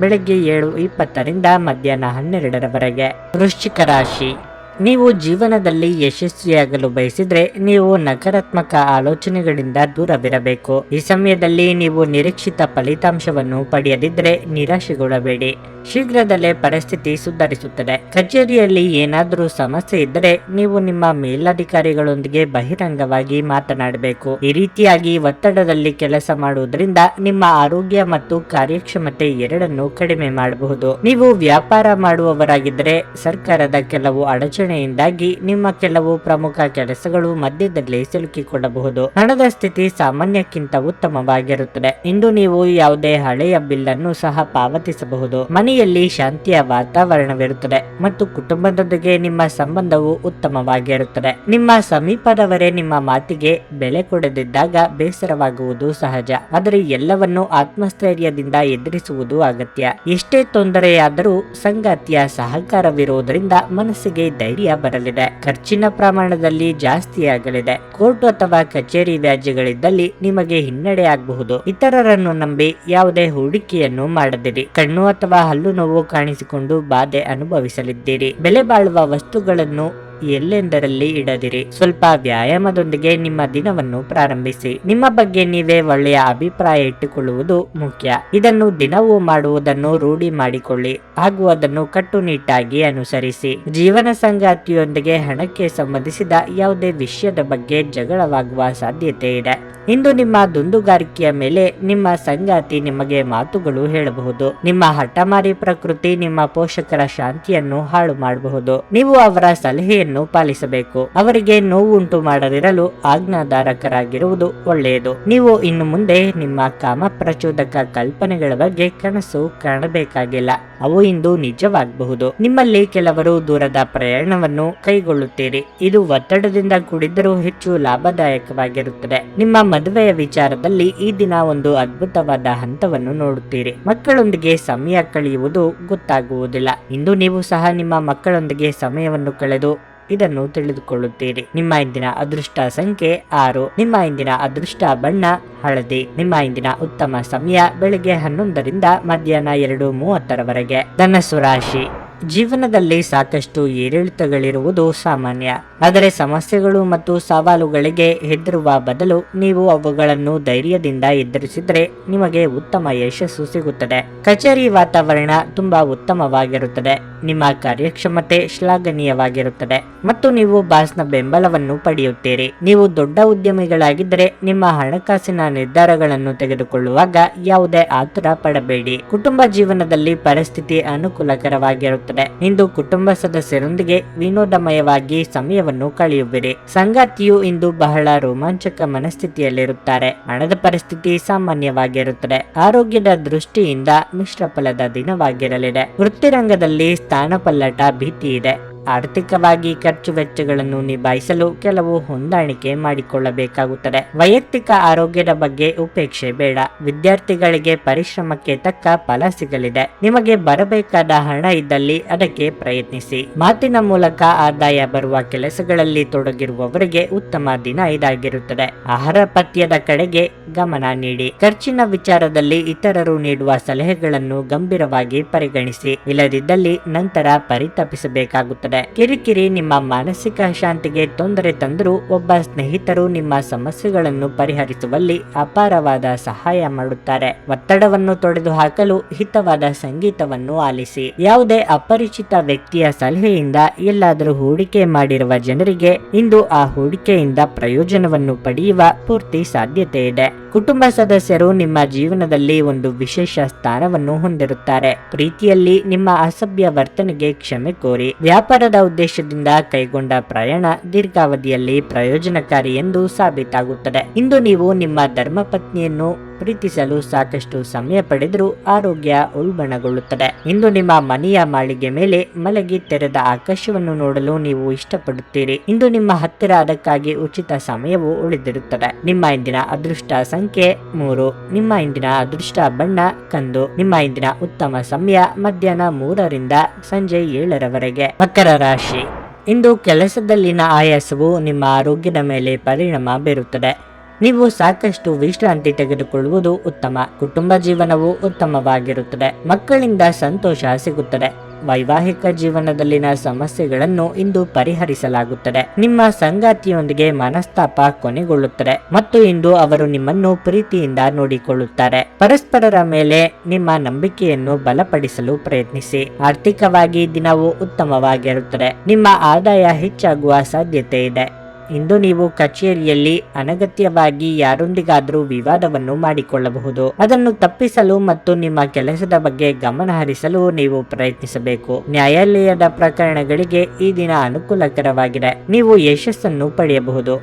ಬೆಳಗ್ಗೆ 7:20ರಿಂದ ಮಧ್ಯಾಹ್ನ 12ರವರೆಗೆ. ವೃಶ್ಚಿಕ ರಾಶಿ, ನೀವು ಜೀವನದಲ್ಲಿ ಯಶಸ್ವಿಯಾಗಲು ಬಯಸಿದ್ರೆ ನೀವು ನಕಾರಾತ್ಮಕ ಆಲೋಚನೆಗಳಿಂದ ದೂರವಿರಬೇಕು. ಈ ಸಮಯದಲ್ಲಿ ನೀವು ನಿರೀಕ್ಷಿತ ಫಲಿತಾಂಶವನ್ನು ಪಡೆಯದಿದ್ದರೆ ನಿರಾಶೆಗೊಳ್ಳಬೇಡಿ. ಶೀಘ್ರದಲ್ಲೇ ಪರಿಸ್ಥಿತಿ ಸುಧಾರಿಸುತ್ತದೆ. ಕಚೇರಿಯಲ್ಲಿ ಏನಾದರೂ ಸಮಸ್ಯೆ ಇದ್ದರೆ ನೀವು ನಿಮ್ಮ ಮೇಲಧಿಕಾರಿಗಳೊಂದಿಗೆ ಬಹಿರಂಗವಾಗಿ ಮಾತನಾಡಬೇಕು. ಈ ರೀತಿಯಾಗಿ ಒತ್ತಡದಲ್ಲಿ ಕೆಲಸ ಮಾಡುವುದರಿಂದ ನಿಮ್ಮ ಆರೋಗ್ಯ ಮತ್ತು ಕಾರ್ಯಕ್ಷಮತೆ ಎರಡನ್ನೂ ಕಡಿಮೆ ಮಾಡಬಹುದು. ನೀವು ವ್ಯಾಪಾರ ಮಾಡುವವರಾಗಿದ್ದರೆ ಸರ್ಕಾರದ ಕೆಲವು ಅಡಚಣೆಯಿಂದಾಗಿ ನಿಮ್ಮ ಕೆಲವು ಪ್ರಮುಖ ಕೆಲಸಗಳು ಮಧ್ಯದಲ್ಲಿ ಸಿಲುಕಿಕೊಳ್ಳಬಹುದು. ಹಣದ ಸ್ಥಿತಿ ಸಾಮಾನ್ಯಕ್ಕಿಂತ ಉತ್ತಮವಾಗಿರುತ್ತದೆ. ಇಂದು ನೀವು ಯಾವುದೇ ಹಳೆಯ ಬಿಲ್ ಅನ್ನು ಸಹ ಪಾವತಿಸಬಹುದು. ಮನೆಯಲ್ಲಿ ಶಾಂತಿಯ ವಾತಾವರಣವಿರುತ್ತದೆ ಮತ್ತು ಕುಟುಂಬದೊಂದಿಗೆ ನಿಮ್ಮ ಸಂಬಂಧವು ಉತ್ತಮವಾಗಿರುತ್ತದೆ. ನಿಮ್ಮ ಸಮೀಪದವರೇ ನಿಮ್ಮ ಮಾತಿಗೆ ಬೆಲೆ ಕೊಡದಿದ್ದಾಗ ಬೇಸರವಾಗುವುದು ಸಹಜ. ಆದರೆ ಎಲ್ಲವನ್ನೂ ಆತ್ಮಸ್ಥೈರ್ಯದಿಂದ ಎದುರಿಸುವುದು ಅಗತ್ಯ. ಎಷ್ಟೇ ತೊಂದರೆಯಾದರೂ ಸಂಗಾತಿಯ ಸಹಕಾರವಿರುವುದರಿಂದ ಮನಸ್ಸಿಗೆ ಧೈರ್ಯ ಬರಲಿದೆ. ಖರ್ಚಿನ ಪ್ರಮಾಣದಲ್ಲಿ ಜಾಸ್ತಿಯಾಗಲಿದೆ. ಕೋರ್ಟ್ ಅಥವಾ ಕಚೇರಿ ವ್ಯಾಜ್ಯಗಳಿದ್ದಲ್ಲಿ ನಿಮಗೆ ಹಿನ್ನಡೆ ಆಗಬಹುದು. ಇತರರನ್ನು ನಂಬಿ ಯಾವುದೇ ಹೂಡಿಕೆಯನ್ನು ಮಾಡದಿರಿ. ಕಣ್ಣು ಅಥವಾ ಹಲ್ಲು ನೋವು ಕಾಣಿಸಿಕೊಂಡು ಬಾಧೆ ಅನುಭವಿಸಲಿದ್ದೀರಿ. ಬೆಲೆ ಬಾಳುವ ವಸ್ತುಗಳನ್ನು ಎಲ್ಲೆಂದರಲ್ಲಿ ಇಡದಿರಿ. ಸ್ವಲ್ಪ ವ್ಯಾಯಾಮದೊಂದಿಗೆ ನಿಮ್ಮ ದಿನವನ್ನು ಪ್ರಾರಂಭಿಸಿ. ನಿಮ್ಮ ಬಗ್ಗೆ ನೀವೇ ಒಳ್ಳೆಯ ಅಭಿಪ್ರಾಯ ಇಟ್ಟುಕೊಳ್ಳುವುದು ಮುಖ್ಯ. ಇದನ್ನು ದಿನವೂ ಮಾಡುವುದನ್ನು ರೂಢಿ ಮಾಡಿಕೊಳ್ಳಿ ಹಾಗೂ ಅದನ್ನು ಕಟ್ಟುನಿಟ್ಟಾಗಿ ಅನುಸರಿಸಿ. ಜೀವನ ಸಂಗಾತಿಯೊಂದಿಗೆ ಹಣಕ್ಕೆ ಸಂಬಂಧಿಸಿದ ಯಾವುದೇ ವಿಷಯದ ಬಗ್ಗೆ ಜಗಳವಾಗುವ ಸಾಧ್ಯತೆ ಇದೆ. ಇಂದು ನಿಮ್ಮ ದುಂದುಗಾರಿಕೆಯ ಮೇಲೆ ನಿಮ್ಮ ಸಂಗಾತಿ ನಿಮಗೆ ಮಾತುಗಳು ಹೇಳಬಹುದು. ನಿಮ್ಮ ಹಠಮಾರಿ ಪ್ರಕೃತಿ ನಿಮ್ಮ ಪೋಷಕರ ಶಾಂತಿಯನ್ನು ಹಾಳು ಮಾಡಬಹುದು. ನೀವು ಅವರ ಸಲಹೆಯನ್ನು ಪಾಲಿಸಬೇಕು. ಅವರಿಗೆ ನೋವುಂಟು ಮಾಡದಿರಲು ಆಜ್ಞಾಧಾರಕರಾಗಿರುವುದು ಒಳ್ಳೆಯದು. ನೀವು ಇನ್ನು ಮುಂದೆ ನಿಮ್ಮ ಕಾಮ ಪ್ರಚೋದಕ ಕಲ್ಪನೆಗಳ ಬಗ್ಗೆ ಕನಸು ಕಾಣಬೇಕಾಗಿಲ್ಲ. ಅವು ಇಂದು ನಿಜವಾಗಬಹುದು. ನಿಮ್ಮಲ್ಲಿ ಕೆಲವರು ದೂರದ ಪ್ರಯಾಣವನ್ನು ಕೈಗೊಳ್ಳುತ್ತೀರಿ. ಇದು ಒತ್ತಡದಿಂದ ಕೂಡಿದ್ದರೂ ಹೆಚ್ಚು ಲಾಭದಾಯಕವಾಗಿರುತ್ತದೆ. ನಿಮ್ಮ ಮದುವೆಯ ವಿಚಾರದಲ್ಲಿ ಈ ದಿನ ಒಂದು ಅದ್ಭುತವಾದ ಹಂತವನ್ನು ನೋಡುತ್ತೀರಿ. ಮಕ್ಕಳೊಂದಿಗೆ ಸಮಯ ಕಳೆಯುವುದು ಗೊತ್ತಾಗುವುದಿಲ್ಲ. ಇಂದು ನೀವು ಸಹ ನಿಮ್ಮ ಮಕ್ಕಳೊಂದಿಗೆ ಸಮಯವನ್ನು ಕಳೆದು ಇದನ್ನು ತಿಳಿದುಕೊಳ್ಳುತ್ತೀರಿ. ನಿಮ್ಮ ಇಂದಿನ ಅದೃಷ್ಟ ಸಂಖ್ಯೆ 6. ನಿಮ್ಮ ಇಂದಿನ ಅದೃಷ್ಟ ಬಣ್ಣ ಹಳದಿ. ನಿಮ್ಮ ಇಂದಿನ ಉತ್ತಮ ಸಮಯ ಬೆಳಗ್ಗೆ 11ರಿಂದ ಮಧ್ಯಾಹ್ನ 2:30ರವರೆಗೆ. ಧನಸ್ಸು ರಾಶಿ, ಜೀವನದಲ್ಲಿ ಸಾಕಷ್ಟು ಏರಿಳಿತಗಳಿರುವುದು ಸಾಮಾನ್ಯ. ಆದರೆ ಸಮಸ್ಯೆಗಳು ಮತ್ತು ಸವಾಲುಗಳಿಗೆ ಹೆದರುವ ಬದಲು ನೀವು ಅವುಗಳನ್ನು ಧೈರ್ಯದಿಂದ ಎದುರಿಸಿದರೆ ನಿಮಗೆ ಉತ್ತಮ ಯಶಸ್ಸು ಸಿಗುತ್ತದೆ. ಕಚೇರಿ ವಾತಾವರಣ ತುಂಬಾ ಉತ್ತಮವಾಗಿರುತ್ತದೆ. ನಿಮ್ಮ ಕಾರ್ಯಕ್ಷಮತೆ ಶ್ಲಾಘನೀಯವಾಗಿರುತ್ತದೆ ಮತ್ತು ನೀವು ಬಾಸ್ನ ಬೆಂಬಲವನ್ನು ಪಡೆಯುತ್ತೀರಿ. ನೀವು ದೊಡ್ಡ ಉದ್ಯಮಿಗಳಾಗಿದ್ದರೆ ನಿಮ್ಮ ಹಣಕಾಸಿನ ನಿರ್ಧಾರಗಳನ್ನು ತೆಗೆದುಕೊಳ್ಳುವಾಗ ಯಾವುದೇ ಆತುರ ಪಡಬೇಡಿ. ಕುಟುಂಬ ಜೀವನದಲ್ಲಿ ಪರಿಸ್ಥಿತಿ ಅನುಕೂಲಕರವಾಗಿರುತ್ತದೆ. ಇಂದು ಕುಟುಂಬ ಸದಸ್ಯರೊಂದಿಗೆ ವಿನೋದಮಯವಾಗಿ ಸಮಯವನ್ನು ಕಳೆಯುವಿರಿ. ಸಂಗಾತಿಯು ಇಂದು ಬಹಳ ರೋಮಾಂಚಕ ಮನಸ್ಥಿತಿಯಲ್ಲಿರುತ್ತಾರೆ. ಹಣದ ಪರಿಸ್ಥಿತಿ ಸಾಮಾನ್ಯವಾಗಿರುತ್ತದೆ. ಆರೋಗ್ಯದ ದೃಷ್ಟಿಯಿಂದ ಮಿಶ್ರ ಫಲದ ದಿನವಾಗಿರಲಿದೆ. ವೃತ್ತಿರಂಗದಲ್ಲಿ ಸ್ಥಾನಪಲ್ಲಟ ಭೀತಿ ಇದೆ. ಆರ್ಥಿಕವಾಗಿ ಖರ್ಚು ವೆಚ್ಚಗಳನ್ನು ನಿಭಾಯಿಸಲು ಕೆಲವು ಹೊಂದಾಣಿಕೆ ಮಾಡಿಕೊಳ್ಳಬೇಕಾಗುತ್ತದೆ. ವೈಯಕ್ತಿಕ ಆರೋಗ್ಯದ ಬಗ್ಗೆ ಉಪೇಕ್ಷೆ ಬೇಡ. ವಿದ್ಯಾರ್ಥಿಗಳಿಗೆ ಪರಿಶ್ರಮಕ್ಕೆ ತಕ್ಕ ಫಲ ಸಿಗಲಿದೆ. ನಿಮಗೆ ಬರಬೇಕಾದ ಹಣ ಇದ್ದಲ್ಲಿ ಅದಕ್ಕೆ ಪ್ರಯತ್ನಿಸಿ. ಮಾತಿನ ಮೂಲಕ ಆದಾಯ ಬರುವ ಕೆಲಸಗಳಲ್ಲಿ ತೊಡಗಿರುವವರಿಗೆ ಉತ್ತಮ ದಿನ ಇದಾಗಿರುತ್ತದೆ. ಆಹಾರ ಪಥ್ಯದ ಕಡೆಗೆ ಗಮನ ನೀಡಿ. ಖರ್ಚಿನ ವಿಚಾರದಲ್ಲಿ ಇತರರು ನೀಡುವ ಸಲಹೆಗಳನ್ನು ಗಂಭೀರವಾಗಿ ಪರಿಗಣಿಸಿ. ಇಲ್ಲದಿದ್ದಲ್ಲಿ ನಂತರ ಪರಿತಪಿಸಬೇಕಾಗುತ್ತದೆ. ಕಿರಿಕಿರಿ ನಿಮ್ಮ ಮಾನಸಿಕ ಶಾಂತಿಗೆ ತೊಂದರೆ ತಂದರೂ ಒಬ್ಬ ಸ್ನೇಹಿತರು ನಿಮ್ಮ ಸಮಸ್ಯೆಗಳನ್ನು ಪರಿಹರಿಸುವಲ್ಲಿ ಅಪಾರವಾದ ಸಹಾಯ ಮಾಡುತ್ತಾರೆ. ಒತ್ತಡವನ್ನು ತೊಡೆದುಹಾಕಲು ಹಿತವಾದ ಸಂಗೀತವನ್ನು ಆಲಿಸಿ. ಯಾವುದೇ ಅಪರಿಚಿತ ವ್ಯಕ್ತಿಯ ಸಲಹೆಯಿಂದ ಎಲ್ಲಾದರೂ ಹೂಡಿಕೆ ಮಾಡಿರುವ ಜನರಿಗೆ ಇಂದು ಆ ಹೂಡಿಕೆಯಿಂದ ಪ್ರಯೋಜನವನ್ನು ಪಡೆಯುವ ಪೂರ್ತಿ ಸಾಧ್ಯತೆ ಇದೆ. ಕುಟುಂಬ ಸದಸ್ಯರು ನಿಮ್ಮ ಜೀವನದಲ್ಲಿ ಒಂದು ವಿಶೇಷ ಸ್ಥಾನವನ್ನು ಹೊಂದಿರುತ್ತಾರೆ. ಪ್ರೀತಿಯಲ್ಲಿ ನಿಮ್ಮ ಅಸಭ್ಯ ವರ್ತನೆಗೆ ಕ್ಷಮೆ ಕೋರಿ. ವ್ಯಾಪಾರದ ಉದ್ದೇಶದಿಂದ ಕೈಗೊಂಡ ಪ್ರಯಾಣ ದೀರ್ಘಾವಧಿಯಲ್ಲಿ ಪ್ರಯೋಜನಕಾರಿ ಎಂದು ಸಾಬೀತಾಗುತ್ತದೆ. ಇಂದು ನೀವು ನಿಮ್ಮ ಧರ್ಮಪತ್ನಿಯನ್ನು ಪ್ರೀತಿಸಲು ಸಾಕಷ್ಟು ಸಮಯ ಪಡೆದರೂ ಆರೋಗ್ಯ ಉಲ್ಬಣಗೊಳ್ಳುತ್ತದೆ. ಇಂದು ನಿಮ್ಮ ಮನೆಯ ಮಾಳಿಗೆ ಮೇಲೆ ಮಲಗಿ ತೆರೆದ ಆಕಾಶವನ್ನು ನೋಡಲು ನೀವು ಇಷ್ಟಪಡುತ್ತೀರಿ. ಇಂದು ನಿಮ್ಮ ಹತ್ತಿರ ಅದಕ್ಕಾಗಿ ಉಚಿತ ಸಮಯವು ಉಳಿದಿರುತ್ತದೆ. ನಿಮ್ಮ ಇಂದಿನ ಅದೃಷ್ಟ ಸಂಖ್ಯೆ 3. ನಿಮ್ಮ ಇಂದಿನ ಅದೃಷ್ಟ ಬಣ್ಣ ಕಂದು. ನಿಮ್ಮ ಇಂದಿನ ಉತ್ತಮ ಸಮಯ ಮಧ್ಯಾಹ್ನ 3ರಿಂದ ಸಂಜೆ 7ರವರೆಗೆ. ಮಕರ ರಾಶಿ. ಇಂದು ಕೆಲಸದಲ್ಲಿನ ಆಯಾಸವು ನಿಮ್ಮ ಆರೋಗ್ಯದ ಮೇಲೆ ಪರಿಣಾಮ ಬೀರುತ್ತದೆ. ನೀವು ಸಾಕಷ್ಟು ವಿಶ್ರಾಂತಿ ತೆಗೆದುಕೊಳ್ಳುವುದು ಉತ್ತಮ. ಕುಟುಂಬ ಜೀವನವು ಉತ್ತಮವಾಗಿರುತ್ತದೆ. ಮಕ್ಕಳಿಂದ ಸಂತೋಷ ಸಿಗುತ್ತದೆ. ವೈವಾಹಿಕ ಜೀವನದಲ್ಲಿನ ಸಮಸ್ಯೆಗಳನ್ನು ಇಂದು ಪರಿಹರಿಸಲಾಗುತ್ತದೆ. ನಿಮ್ಮ ಸಂಗಾತಿಯೊಂದಿಗೆ ಮನಸ್ತಾಪ ಕೊನೆಗೊಳ್ಳುತ್ತದೆ ಮತ್ತು ಇಂದು ಅವರು ನಿಮ್ಮನ್ನು ಪ್ರೀತಿಯಿಂದ ನೋಡಿಕೊಳ್ಳುತ್ತಾರೆ. ಪರಸ್ಪರರ ಮೇಲೆ ನಿಮ್ಮ ನಂಬಿಕೆಯನ್ನು ಬಲಪಡಿಸಲು ಪ್ರಯತ್ನಿಸಿ. ಆರ್ಥಿಕವಾಗಿ ದಿನವು ಉತ್ತಮವಾಗಿರುತ್ತದೆ. ನಿಮ್ಮ ಆದಾಯ ಹೆಚ್ಚಾಗುವ ಸಾಧ್ಯತೆ ಇದೆ. ಇಂದು ನೀವು ಕಚೇರಿಯಲ್ಲಿ ಅನಗತ್ಯವಾಗಿ ಯಾರೊಂದಿಗಾದರೂ ವಿವಾದವನ್ನು ಮಾಡಿಕೊಳ್ಳಬಹುದು. ಅದನ್ನು ತಪ್ಪಿಸಲು ಮತ್ತು ನಿಮ್ಮ ಕೆಲಸದ ಬಗ್ಗೆ ಗಮನ ಹರಿಸಲು ನೀವು ಪ್ರಯತ್ನಿಸಬೇಕು. ನ್ಯಾಯಾಲಯದ ಪ್ರಕರಣಗಳಿಗೆ ಈ ದಿನ ಅನುಕೂಲಕರವಾಗಿದೆ. ನೀವು ಯಶಸ್ಸನ್ನು ಪಡೆಯಬಹುದು.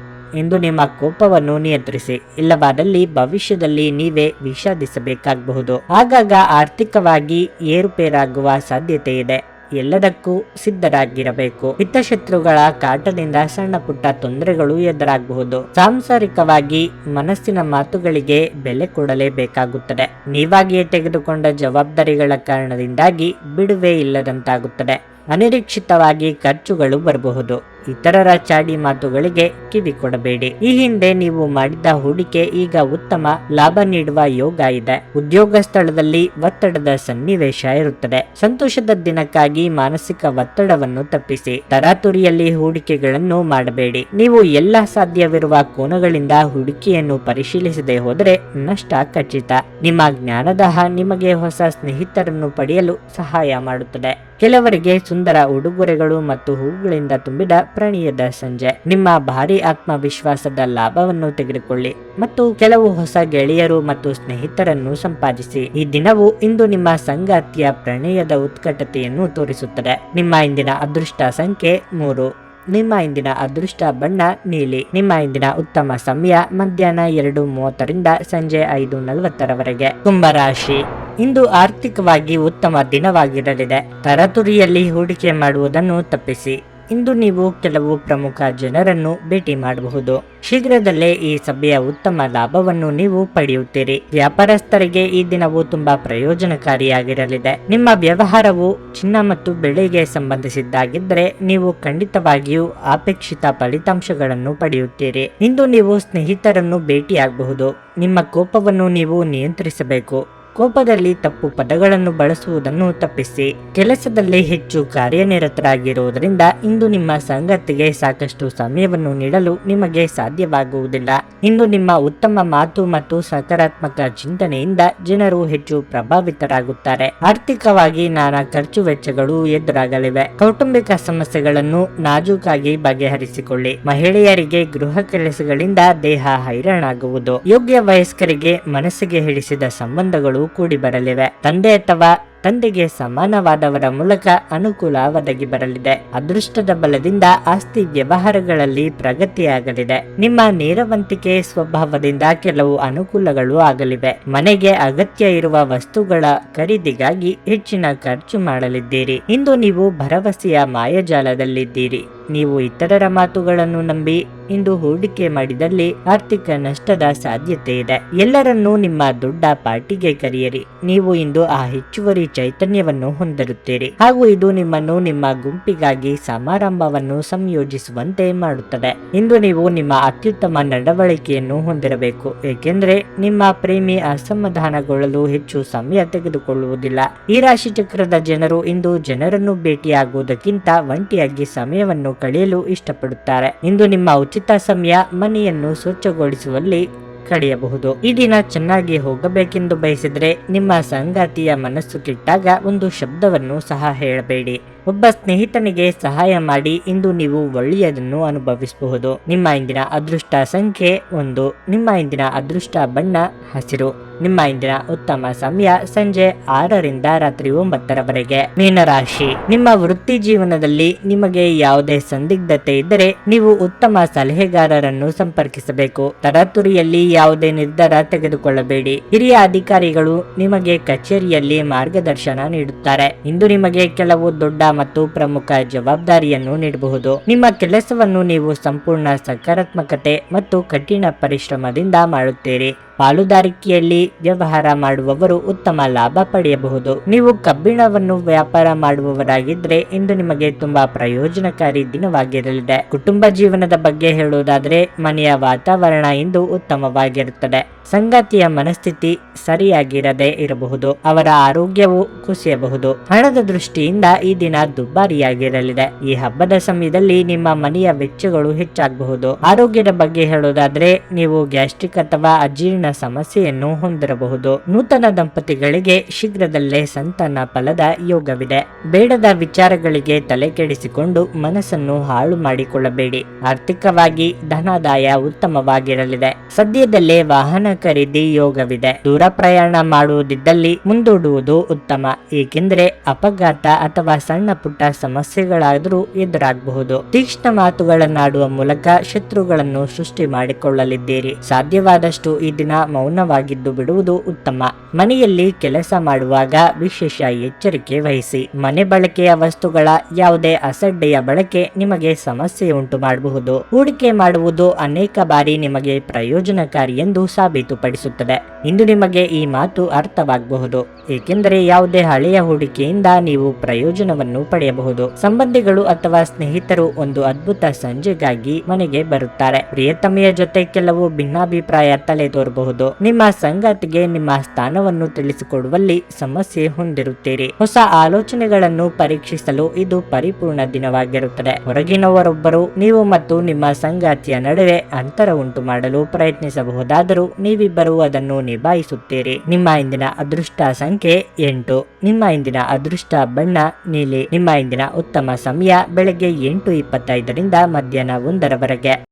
ಇಂದು ನಿಮ್ಮ ಕೋಪವನ್ನು ನಿಯಂತ್ರಿಸಿ. ಇಲ್ಲವಾದಲ್ಲಿ ಭವಿಷ್ಯದಲ್ಲಿ ನೀವೇ ವಿಷಾದಿಸಬೇಕಾಗಬಹುದು. ಆಗಾಗ ಆರ್ಥಿಕವಾಗಿ ಏರುಪೇರಾಗುವ ಸಾಧ್ಯತೆ ಇದೆ. ಎಲ್ಲದಕ್ಕೂ ಸಿದ್ಧರಾಗಿರಬೇಕು. ಹಿತಶತ್ರುಗಳ ಕಾಟದಿಂದ ಸಣ್ಣ ಪುಟ್ಟ ತೊಂದರೆಗಳು ಎದುರಾಗಬಹುದು. ಸಾಂಸಾರಿಕವಾಗಿ ಮನಸ್ಸಿನ ಮಾತುಗಳಿಗೆ ಬೆಲೆ ಕೊಡಲೇಬೇಕಾಗುತ್ತದೆ. ನೀವಾಗಿಯೇ ತೆಗೆದುಕೊಂಡ ಜವಾಬ್ದಾರಿಗಳ ಕಾರಣದಿಂದಾಗಿ ಬಿಡುವೆ ಇಲ್ಲದಂತಾಗುತ್ತದೆ. ಅನಿರೀಕ್ಷಿತವಾಗಿ ಖರ್ಚುಗಳು ಬರಬಹುದು. ಇತರರ ಚಾಡಿ ಮಾತುಗಳಿಗೆ ಕಿವಿ ಕೊಡಬೇಡಿ. ಈ ಹಿಂದೆ ನೀವು ಮಾಡಿದ ಹೂಡಿಕೆ ಈಗ ಉತ್ತಮ ಲಾಭ ನೀಡುವ ಯೋಗ ಇದೆ. ಉದ್ಯೋಗ ಸ್ಥಳದಲ್ಲಿ ಒತ್ತಡದ ಸನ್ನಿವೇಶ ಇರುತ್ತದೆ. ಸಂತೋಷದ ದಿನಕ್ಕಾಗಿ ಮಾನಸಿಕ ಒತ್ತಡವನ್ನು ತಪ್ಪಿಸಿ. ತರಾತುರಿಯಲ್ಲಿ ಹೂಡಿಕೆಗಳನ್ನು ಮಾಡಬೇಡಿ. ನೀವು ಎಲ್ಲ ಸಾಧ್ಯವಿರುವ ಕೋನಗಳಿಂದ ಹೂಡಿಕೆಯನ್ನು ಪರಿಶೀಲಿಸದೆ ಹೋದರೆ ನಷ್ಟ ಖಚಿತ. ನಿಮ್ಮ ಜ್ಞಾನದಾಹ ನಿಮಗೆ ಹೊಸ ಸ್ನೇಹಿತರನ್ನು ಪಡೆಯಲು ಸಹಾಯ ಮಾಡುತ್ತದೆ. ಕೆಲವರಿಗೆ ಸುಂದರ ಉಡುಗೊರೆಗಳು ಮತ್ತು ಹೂಗಳಿಂದ ತುಂಬಿದ ಪ್ರಣಯದ ಸಂಜೆ. ನಿಮ್ಮ ಭಾರಿ ಆತ್ಮವಿಶ್ವಾಸದ ಲಾಭವನ್ನು ತೆಗೆದುಕೊಳ್ಳಿ ಮತ್ತು ಕೆಲವು ಹೊಸ ಗೆಳೆಯರು ಮತ್ತು ಸ್ನೇಹಿತರನ್ನು ಸಂಪಾದಿಸಿ. ಈ ದಿನವು ಇಂದು ನಿಮ್ಮ ಸಂಗಾತಿಯ ಪ್ರಣಯದ ಉತ್ಕಟತೆಯನ್ನು ತೋರಿಸುತ್ತದೆ. ನಿಮ್ಮ ಇಂದಿನ ಅದೃಷ್ಟ ಸಂಖ್ಯೆ 3. ನಿಮ್ಮ ಇಂದಿನ ಅದೃಷ್ಟ ಬಣ್ಣ ನೀಲಿ. ನಿಮ್ಮ ಇಂದಿನ ಉತ್ತಮ ಸಮಯ ಮಧ್ಯಾಹ್ನ 2:30ರಿಂದ ಸಂಜೆ 5:40ರವರೆಗೆ. ಕುಂಭರಾಶಿ. ಇಂದು ಆರ್ಥಿಕವಾಗಿ ಉತ್ತಮ ದಿನವಾಗಿರಲಿದೆ. ತರಾತುರಿಯಲ್ಲಿ ಹೂಡಿಕೆ ಮಾಡುವುದನ್ನು ತಪ್ಪಿಸಿ. ಇಂದು ನೀವು ಕೆಲವು ಪ್ರಮುಖ ಜನರನ್ನು ಭೇಟಿ ಮಾಡಬಹುದು. ಶೀಘ್ರದಲ್ಲೇ ಈ ಸಭೆಯ ಉತ್ತಮ ಲಾಭವನ್ನು ನೀವು ಪಡೆಯುತ್ತೀರಿ. ವ್ಯಾಪಾರಸ್ಥರಿಗೆ ಈ ದಿನವು ತುಂಬಾ ಪ್ರಯೋಜನಕಾರಿಯಾಗಿರಲಿದೆ. ನಿಮ್ಮ ವ್ಯವಹಾರವು ಚಿನ್ನ ಮತ್ತು ಬೆಳ್ಳಿಗೆ ಸಂಬಂಧಿಸಿದ್ದಾಗಿದ್ದರೆ ನೀವು ಖಂಡಿತವಾಗಿಯೂ ಅಪೇಕ್ಷಿತ ಫಲಿತಾಂಶಗಳನ್ನು ಪಡೆಯುತ್ತೀರಿ. ಇಂದು ನೀವು ಸ್ನೇಹಿತರನ್ನು ಭೇಟಿಯಾಗಬಹುದು. ನಿಮ್ಮ ಕೋಪವನ್ನು ನೀವು ನಿಯಂತ್ರಿಸಬೇಕು. ಕೋಪದಲ್ಲಿ ತಪ್ಪು ಪದಗಳನ್ನು ಬಳಸುವುದನ್ನು ತಪ್ಪಿಸಿ. ಕೆಲಸದಲ್ಲಿ ಹೆಚ್ಚು ಕಾರ್ಯನಿರತರಾಗಿರುವುದರಿಂದ ಇಂದು ನಿಮ್ಮ ಸಂಗಾತಿಗೆ ಸಾಕಷ್ಟು ಸಮಯವನ್ನು ನೀಡಲು ನಿಮಗೆ ಸಾಧ್ಯವಾಗುವುದಿಲ್ಲ. ಇಂದು ನಿಮ್ಮ ಉತ್ತಮ ಮಾತು ಮತ್ತು ಸಕಾರಾತ್ಮಕ ಚಿಂತನೆಯಿಂದ ಜನರು ಹೆಚ್ಚು ಪ್ರಭಾವಿತರಾಗುತ್ತಾರೆ. ಆರ್ಥಿಕವಾಗಿ ನಾನಾ ಖರ್ಚು ವೆಚ್ಚಗಳು ಎದುರಾಗಲಿವೆ. ಕೌಟುಂಬಿಕ ಸಮಸ್ಯೆಗಳನ್ನು ನಾಜೂಕಾಗಿ ಬಗೆಹರಿಸಿಕೊಳ್ಳಿ. ಮಹಿಳೆಯರಿಗೆ ಗೃಹ ಕೆಲಸಗಳಿಂದ ದೇಹ ಹೈರಾಣಾಗುವುದು. ಯೋಗ್ಯ ವಯಸ್ಕರಿಗೆ ಮನಸ್ಸಿಗೆ ಹಿಡಿಸಿದ ಸಂಬಂಧಗಳು ಕೂಡಿ ಬರಲಿವೆ. ತಂದೆ ಅಥವಾ ತಂದೆಗೆ ಸಮಾನವಾದವರ ಮೂಲಕ ಅನುಕೂಲ ಒದಗಿ ಬರಲಿದೆ. ಅದೃಷ್ಟದ ಬಲದಿಂದ ಆಸ್ತಿ ವ್ಯವಹಾರಗಳಲ್ಲಿ ಪ್ರಗತಿಯಾಗಲಿದೆ. ನಿಮ್ಮ ನೇರವಂತಿಕೆ ಸ್ವಭಾವದಿಂದ ಕೆಲವು ಅನುಕೂಲಗಳು ಆಗಲಿವೆ. ಮನೆಗೆ ಅಗತ್ಯ ಇರುವ ವಸ್ತುಗಳ ಖರೀದಿಗಾಗಿ ಹೆಚ್ಚಿನ ಖರ್ಚು ಮಾಡಲಿದ್ದೀರಿ. ಇಂದು ನೀವು ಭರವಸೆಯ ಮಾಯಾಜಾಲದಲ್ಲಿದ್ದೀರಿ. ನೀವು ಇತರರ ಮಾತುಗಳನ್ನು ನಂಬಿ ಇಂದು ಹೂಡಿಕೆ ಮಾಡಿದಲ್ಲಿ ಆರ್ಥಿಕ ನಷ್ಟದ ಸಾಧ್ಯತೆ ಇದೆ. ಎಲ್ಲರನ್ನೂ ನಿಮ್ಮ ದೊಡ್ಡ ಪಾರ್ಟಿಗೆ ಕರೆಯಿರಿ. ನೀವು ಇಂದು ಆ ಹೆಚ್ಚುವರಿ ಚೈತನ್ಯವನ್ನು ಹೊಂದಿರುತ್ತೀರಿ ಹಾಗೂ ಇದು ನಿಮ್ಮನ್ನು ನಿಮ್ಮ ಗುಂಪಿಗಾಗಿ ಸಮಾರಂಭವನ್ನು ಸಂಯೋಜಿಸುವಂತೆ ಮಾಡುತ್ತದೆ. ಇಂದು ನೀವು ನಿಮ್ಮ ಅತ್ಯುತ್ತಮ ನಡವಳಿಕೆಯನ್ನು ಹೊಂದಿರಬೇಕು, ಏಕೆಂದರೆ ನಿಮ್ಮ ಪ್ರೇಮಿ ಅಸಮಾಧಾನಗೊಳ್ಳಲು ಹೆಚ್ಚು ಸಮಯ ತೆಗೆದುಕೊಳ್ಳುವುದಿಲ್ಲ. ಈ ರಾಶಿ ಚಕ್ರದ ಜನರು ಇಂದು ಜನರನ್ನು ಭೇಟಿಯಾಗುವುದಕ್ಕಿಂತ ಒಂಟಿಯಾಗಿ ಸಮಯವನ್ನು ಕಳೆಯಲು ಇಷ್ಟಪಡುತ್ತಾರೆ. ಇಂದು ನಿಮ್ಮ ಉಚಿತ ಸಮಯ ಮನೆಯನ್ನು ಸ್ವಚ್ಛಗೊಳಿಸುವಲ್ಲಿ ಕಳೆಯಬಹುದು. ಈ ದಿನ ಚೆನ್ನಾಗಿ ಹೋಗಬೇಕೆಂದು ಬಯಸಿದ್ರೆ ನಿಮ್ಮ ಸಂಗಾತಿಯ ಮನಸ್ಸು ಕೆಟ್ಟಾಗ ಒಂದು ಶಬ್ದವನ್ನು ಸಹ ಹೇಳಬೇಡಿ. ಒಬ್ಬ ಸ್ನೇಹಿತನಿಗೆ ಸಹಾಯ ಮಾಡಿ ಇಂದು ನೀವು ಒಳ್ಳೆಯದನ್ನು ಅನುಭವಿಸಬಹುದು. ನಿಮ್ಮ ಇಂದಿನ ಅದೃಷ್ಟ ಸಂಖ್ಯೆ 1. ನಿಮ್ಮ ಇಂದಿನ ಅದೃಷ್ಟ ಬಣ್ಣ ಹಸಿರು. ನಿಮ್ಮ ಇಂದಿನ ಉತ್ತಮ ಸಮಯ ಸಂಜೆ 6ರಿಂದ ರಾತ್ರಿ 9ರವರೆಗೆ. ಮೀನರಾಶಿ, ನಿಮ್ಮ ವೃತ್ತಿ ಜೀವನದಲ್ಲಿ ನಿಮಗೆ ಯಾವುದೇ ಸಂದಿಗ್ಧತೆ ಇದ್ದರೆ ನೀವು ಉತ್ತಮ ಸಲಹೆಗಾರರನ್ನು ಸಂಪರ್ಕಿಸಬೇಕು. ತರಾತುರಿಯಲ್ಲಿ ಯಾವುದೇ ನಿರ್ಧಾರ ತೆಗೆದುಕೊಳ್ಳಬೇಡಿ. ಹಿರಿಯ ಅಧಿಕಾರಿಗಳು ನಿಮಗೆ ಕಚೇರಿಯಲ್ಲಿ ಮಾರ್ಗದರ್ಶನ ನೀಡುತ್ತಾರೆ. ಇಂದು ನಿಮಗೆ ಕೆಲವು ದೊಡ್ಡ ಮತ್ತು ಪ್ರಮುಖ ಜವಾಬ್ದಾರಿಯನ್ನು ನೀಡಬಹುದು. ನಿಮ್ಮ ಕೆಲಸವನ್ನು ನೀವು ಸಂಪೂರ್ಣ ಸಕಾರಾತ್ಮಕತೆ ಮತ್ತು ಕಠಿಣ ಪರಿಶ್ರಮದಿಂದ ಮಾಡುತ್ತೀರಿ. ಪಾಲುದಾರಿಕೆಯಲ್ಲಿ ವ್ಯವಹಾರ ಮಾಡುವವರು ಉತ್ತಮ ಲಾಭ ಪಡೆಯಬಹುದು. ನೀವು ಕಬ್ಬಿಣವನ್ನು ವ್ಯಾಪಾರ ಮಾಡುವವರಾಗಿದ್ರೆ ಇಂದು ನಿಮಗೆ ತುಂಬಾ ಪ್ರಯೋಜನಕಾರಿ ದಿನವಾಗಿರಲಿದೆ. ಕುಟುಂಬ ಜೀವನದ ಬಗ್ಗೆ ಹೇಳುವುದಾದರೆ ಮನೆಯ ವಾತಾವರಣ ಇಂದು ಉತ್ತಮವಾಗಿರುತ್ತದೆ. ಸಂಗಾತಿಯ ಮನಸ್ಥಿತಿ ಸರಿಯಾಗಿರದೆ ಇರಬಹುದು. ಅವರ ಆರೋಗ್ಯವು ಕುಸಿಯಬಹುದು. ಹಣದ ದೃಷ್ಟಿಯಿಂದ ಈ ದಿನ ದುಬಾರಿಯಾಗಿರಲಿದೆ. ಈ ಹಬ್ಬದ ಸಮಯದಲ್ಲಿ ನಿಮ್ಮ ಮನೆಯ ವೆಚ್ಚಗಳು ಹೆಚ್ಚಾಗಬಹುದು. ಆರೋಗ್ಯದ ಬಗ್ಗೆ ಹೇಳುವುದಾದ್ರೆ ನೀವು ಗ್ಯಾಸ್ಟ್ರಿಕ್ ಅಥವಾ ಅಜೀರ್ಣ ಸಮಸ್ಯೆಯನ್ನು ಹೊಂದಿರಬಹುದು. ನೂತನ ದಂಪತಿಗಳಿಗೆ ಶೀಘ್ರದಲ್ಲೇ ಸಂತಾನ ಫಲದ ಯೋಗವಿದೆ. ಬೇಡದ ವಿಚಾರಗಳಿಗೆ ತಲೆ ಕೆಡಿಸಿಕೊಂಡು ಮನಸ್ಸನ್ನು ಹಾಳು ಮಾಡಿಕೊಳ್ಳಬೇಡಿ. ಆರ್ಥಿಕವಾಗಿ ಧನಾದಾಯ ಉತ್ತಮವಾಗಿರಲಿದೆ. ಸದ್ಯದಲ್ಲೇ ವಾಹನ ಖರೀದಿ ಯೋಗವಿದೆ. ದೂರ ಪ್ರಯಾಣ ಮಾಡುವುದಿದ್ದಲ್ಲಿ ಮುಂದೂಡುವುದು ಉತ್ತಮ, ಏಕೆಂದರೆ ಅಪಘಾತ ಅಥವಾ ಸಣ್ಣ ಪುಟ್ಟ ಸಮಸ್ಯೆಗಳಾದರೂ ಎದುರಾಗಬಹುದು. ತೀಕ್ಷ್ಣ ಮಾತುಗಳನ್ನಾಡುವ ಮೂಲಕ ಶತ್ರುಗಳನ್ನು ಸೃಷ್ಟಿ ಮಾಡಿಕೊಳ್ಳಲಿದ್ದೀರಿ. ಸಾಧ್ಯವಾದಷ್ಟು ಈ ದಿನ ಮೌನವಾಗಿದ್ದು ಬಿಡುವುದು ಉತ್ತಮ. ಮನೆಯಲ್ಲಿ ಕೆಲಸ ಮಾಡುವಾಗ ವಿಶೇಷ ಎಚ್ಚರಿಕೆ ವಹಿಸಿ. ಮನೆ ಬಳಕೆಯ ವಸ್ತುಗಳ ಯಾವುದೇ ಅಸಡ್ಡೆಯ ಬಳಕೆ ನಿಮಗೆ ಸಮಸ್ಯೆ ಉಂಟು ಮಾಡಬಹುದು. ಹೂಡಿಕೆ ಮಾಡುವುದು ಅನೇಕ ಬಾರಿ ನಿಮಗೆ ಪ್ರಯೋಜನಕಾರಿ ಎಂದು ಸಾಬೀತುಪಡಿಸುತ್ತದೆ. ಇಂದು ನಿಮಗೆ ಈ ಮಾತು ಅರ್ಥವಾಗಬಹುದು, ಏಕೆಂದರೆ ಯಾವುದೇ ಹಳೆಯ ಹೂಡಿಕೆಯಿಂದ ನೀವು ಪ್ರಯೋಜನವನ್ನು ಪಡೆಯಬಹುದು. ಸಂಬಂಧಿಗಳು ಅಥವಾ ಸ್ನೇಹಿತರು ಒಂದು ಅದ್ಭುತ ಸಂಜೆಗಾಗಿ ಮನೆಗೆ ಬರುತ್ತಾರೆ. ಪ್ರಿಯತಮೆಯ ಜೊತೆ ಕೆಲವು ಭಿನ್ನಾಭಿಪ್ರಾಯ ತಲೆದೋರಬಹುದು. ನಿಮ್ಮ ಸಂಗಾತಿಗೆ ನಿಮ್ಮ ಸ್ಥಾನವನ್ನು ತಿಳಿಸಿಕೊಡುವಲ್ಲಿ ಸಮಸ್ಯೆ ಹೊಂದಿರುತ್ತೀರಿ. ಹೊಸ ಆಲೋಚನೆಗಳನ್ನು ಪರೀಕ್ಷಿಸಲು ಇದು ಪರಿಪೂರ್ಣ ದಿನವಾಗಿರುತ್ತದೆ. ಹೊರಗಿನವರೊಬ್ಬರು ನೀವು ಮತ್ತು ನಿಮ್ಮ ಸಂಗಾತಿಯ ನಡುವೆ ಅಂತರ ಉಂಟು ಮಾಡಲು ಪ್ರಯತ್ನಿಸಬಹುದಾದರೂ ನೀವಿಬ್ಬರು ಅದನ್ನು ನಿಭಾಯಿಸುತ್ತೀರಿ. ನಿಮ್ಮ ಇಂದಿನ ಅದೃಷ್ಟ ಸಂಖ್ಯೆ 8. ನಿಮ್ಮ ಇಂದಿನ ಅದೃಷ್ಟ ಬಣ್ಣ ನೀಲಿ. ನಿಮ್ಮ ಇಂದಿನ ಉತ್ತಮ ಸಮಯ ಬೆಳಗ್ಗೆ 8:25ರಿಂದ ಮಧ್ಯಾಹ್ನ 1ರವರೆಗೆ.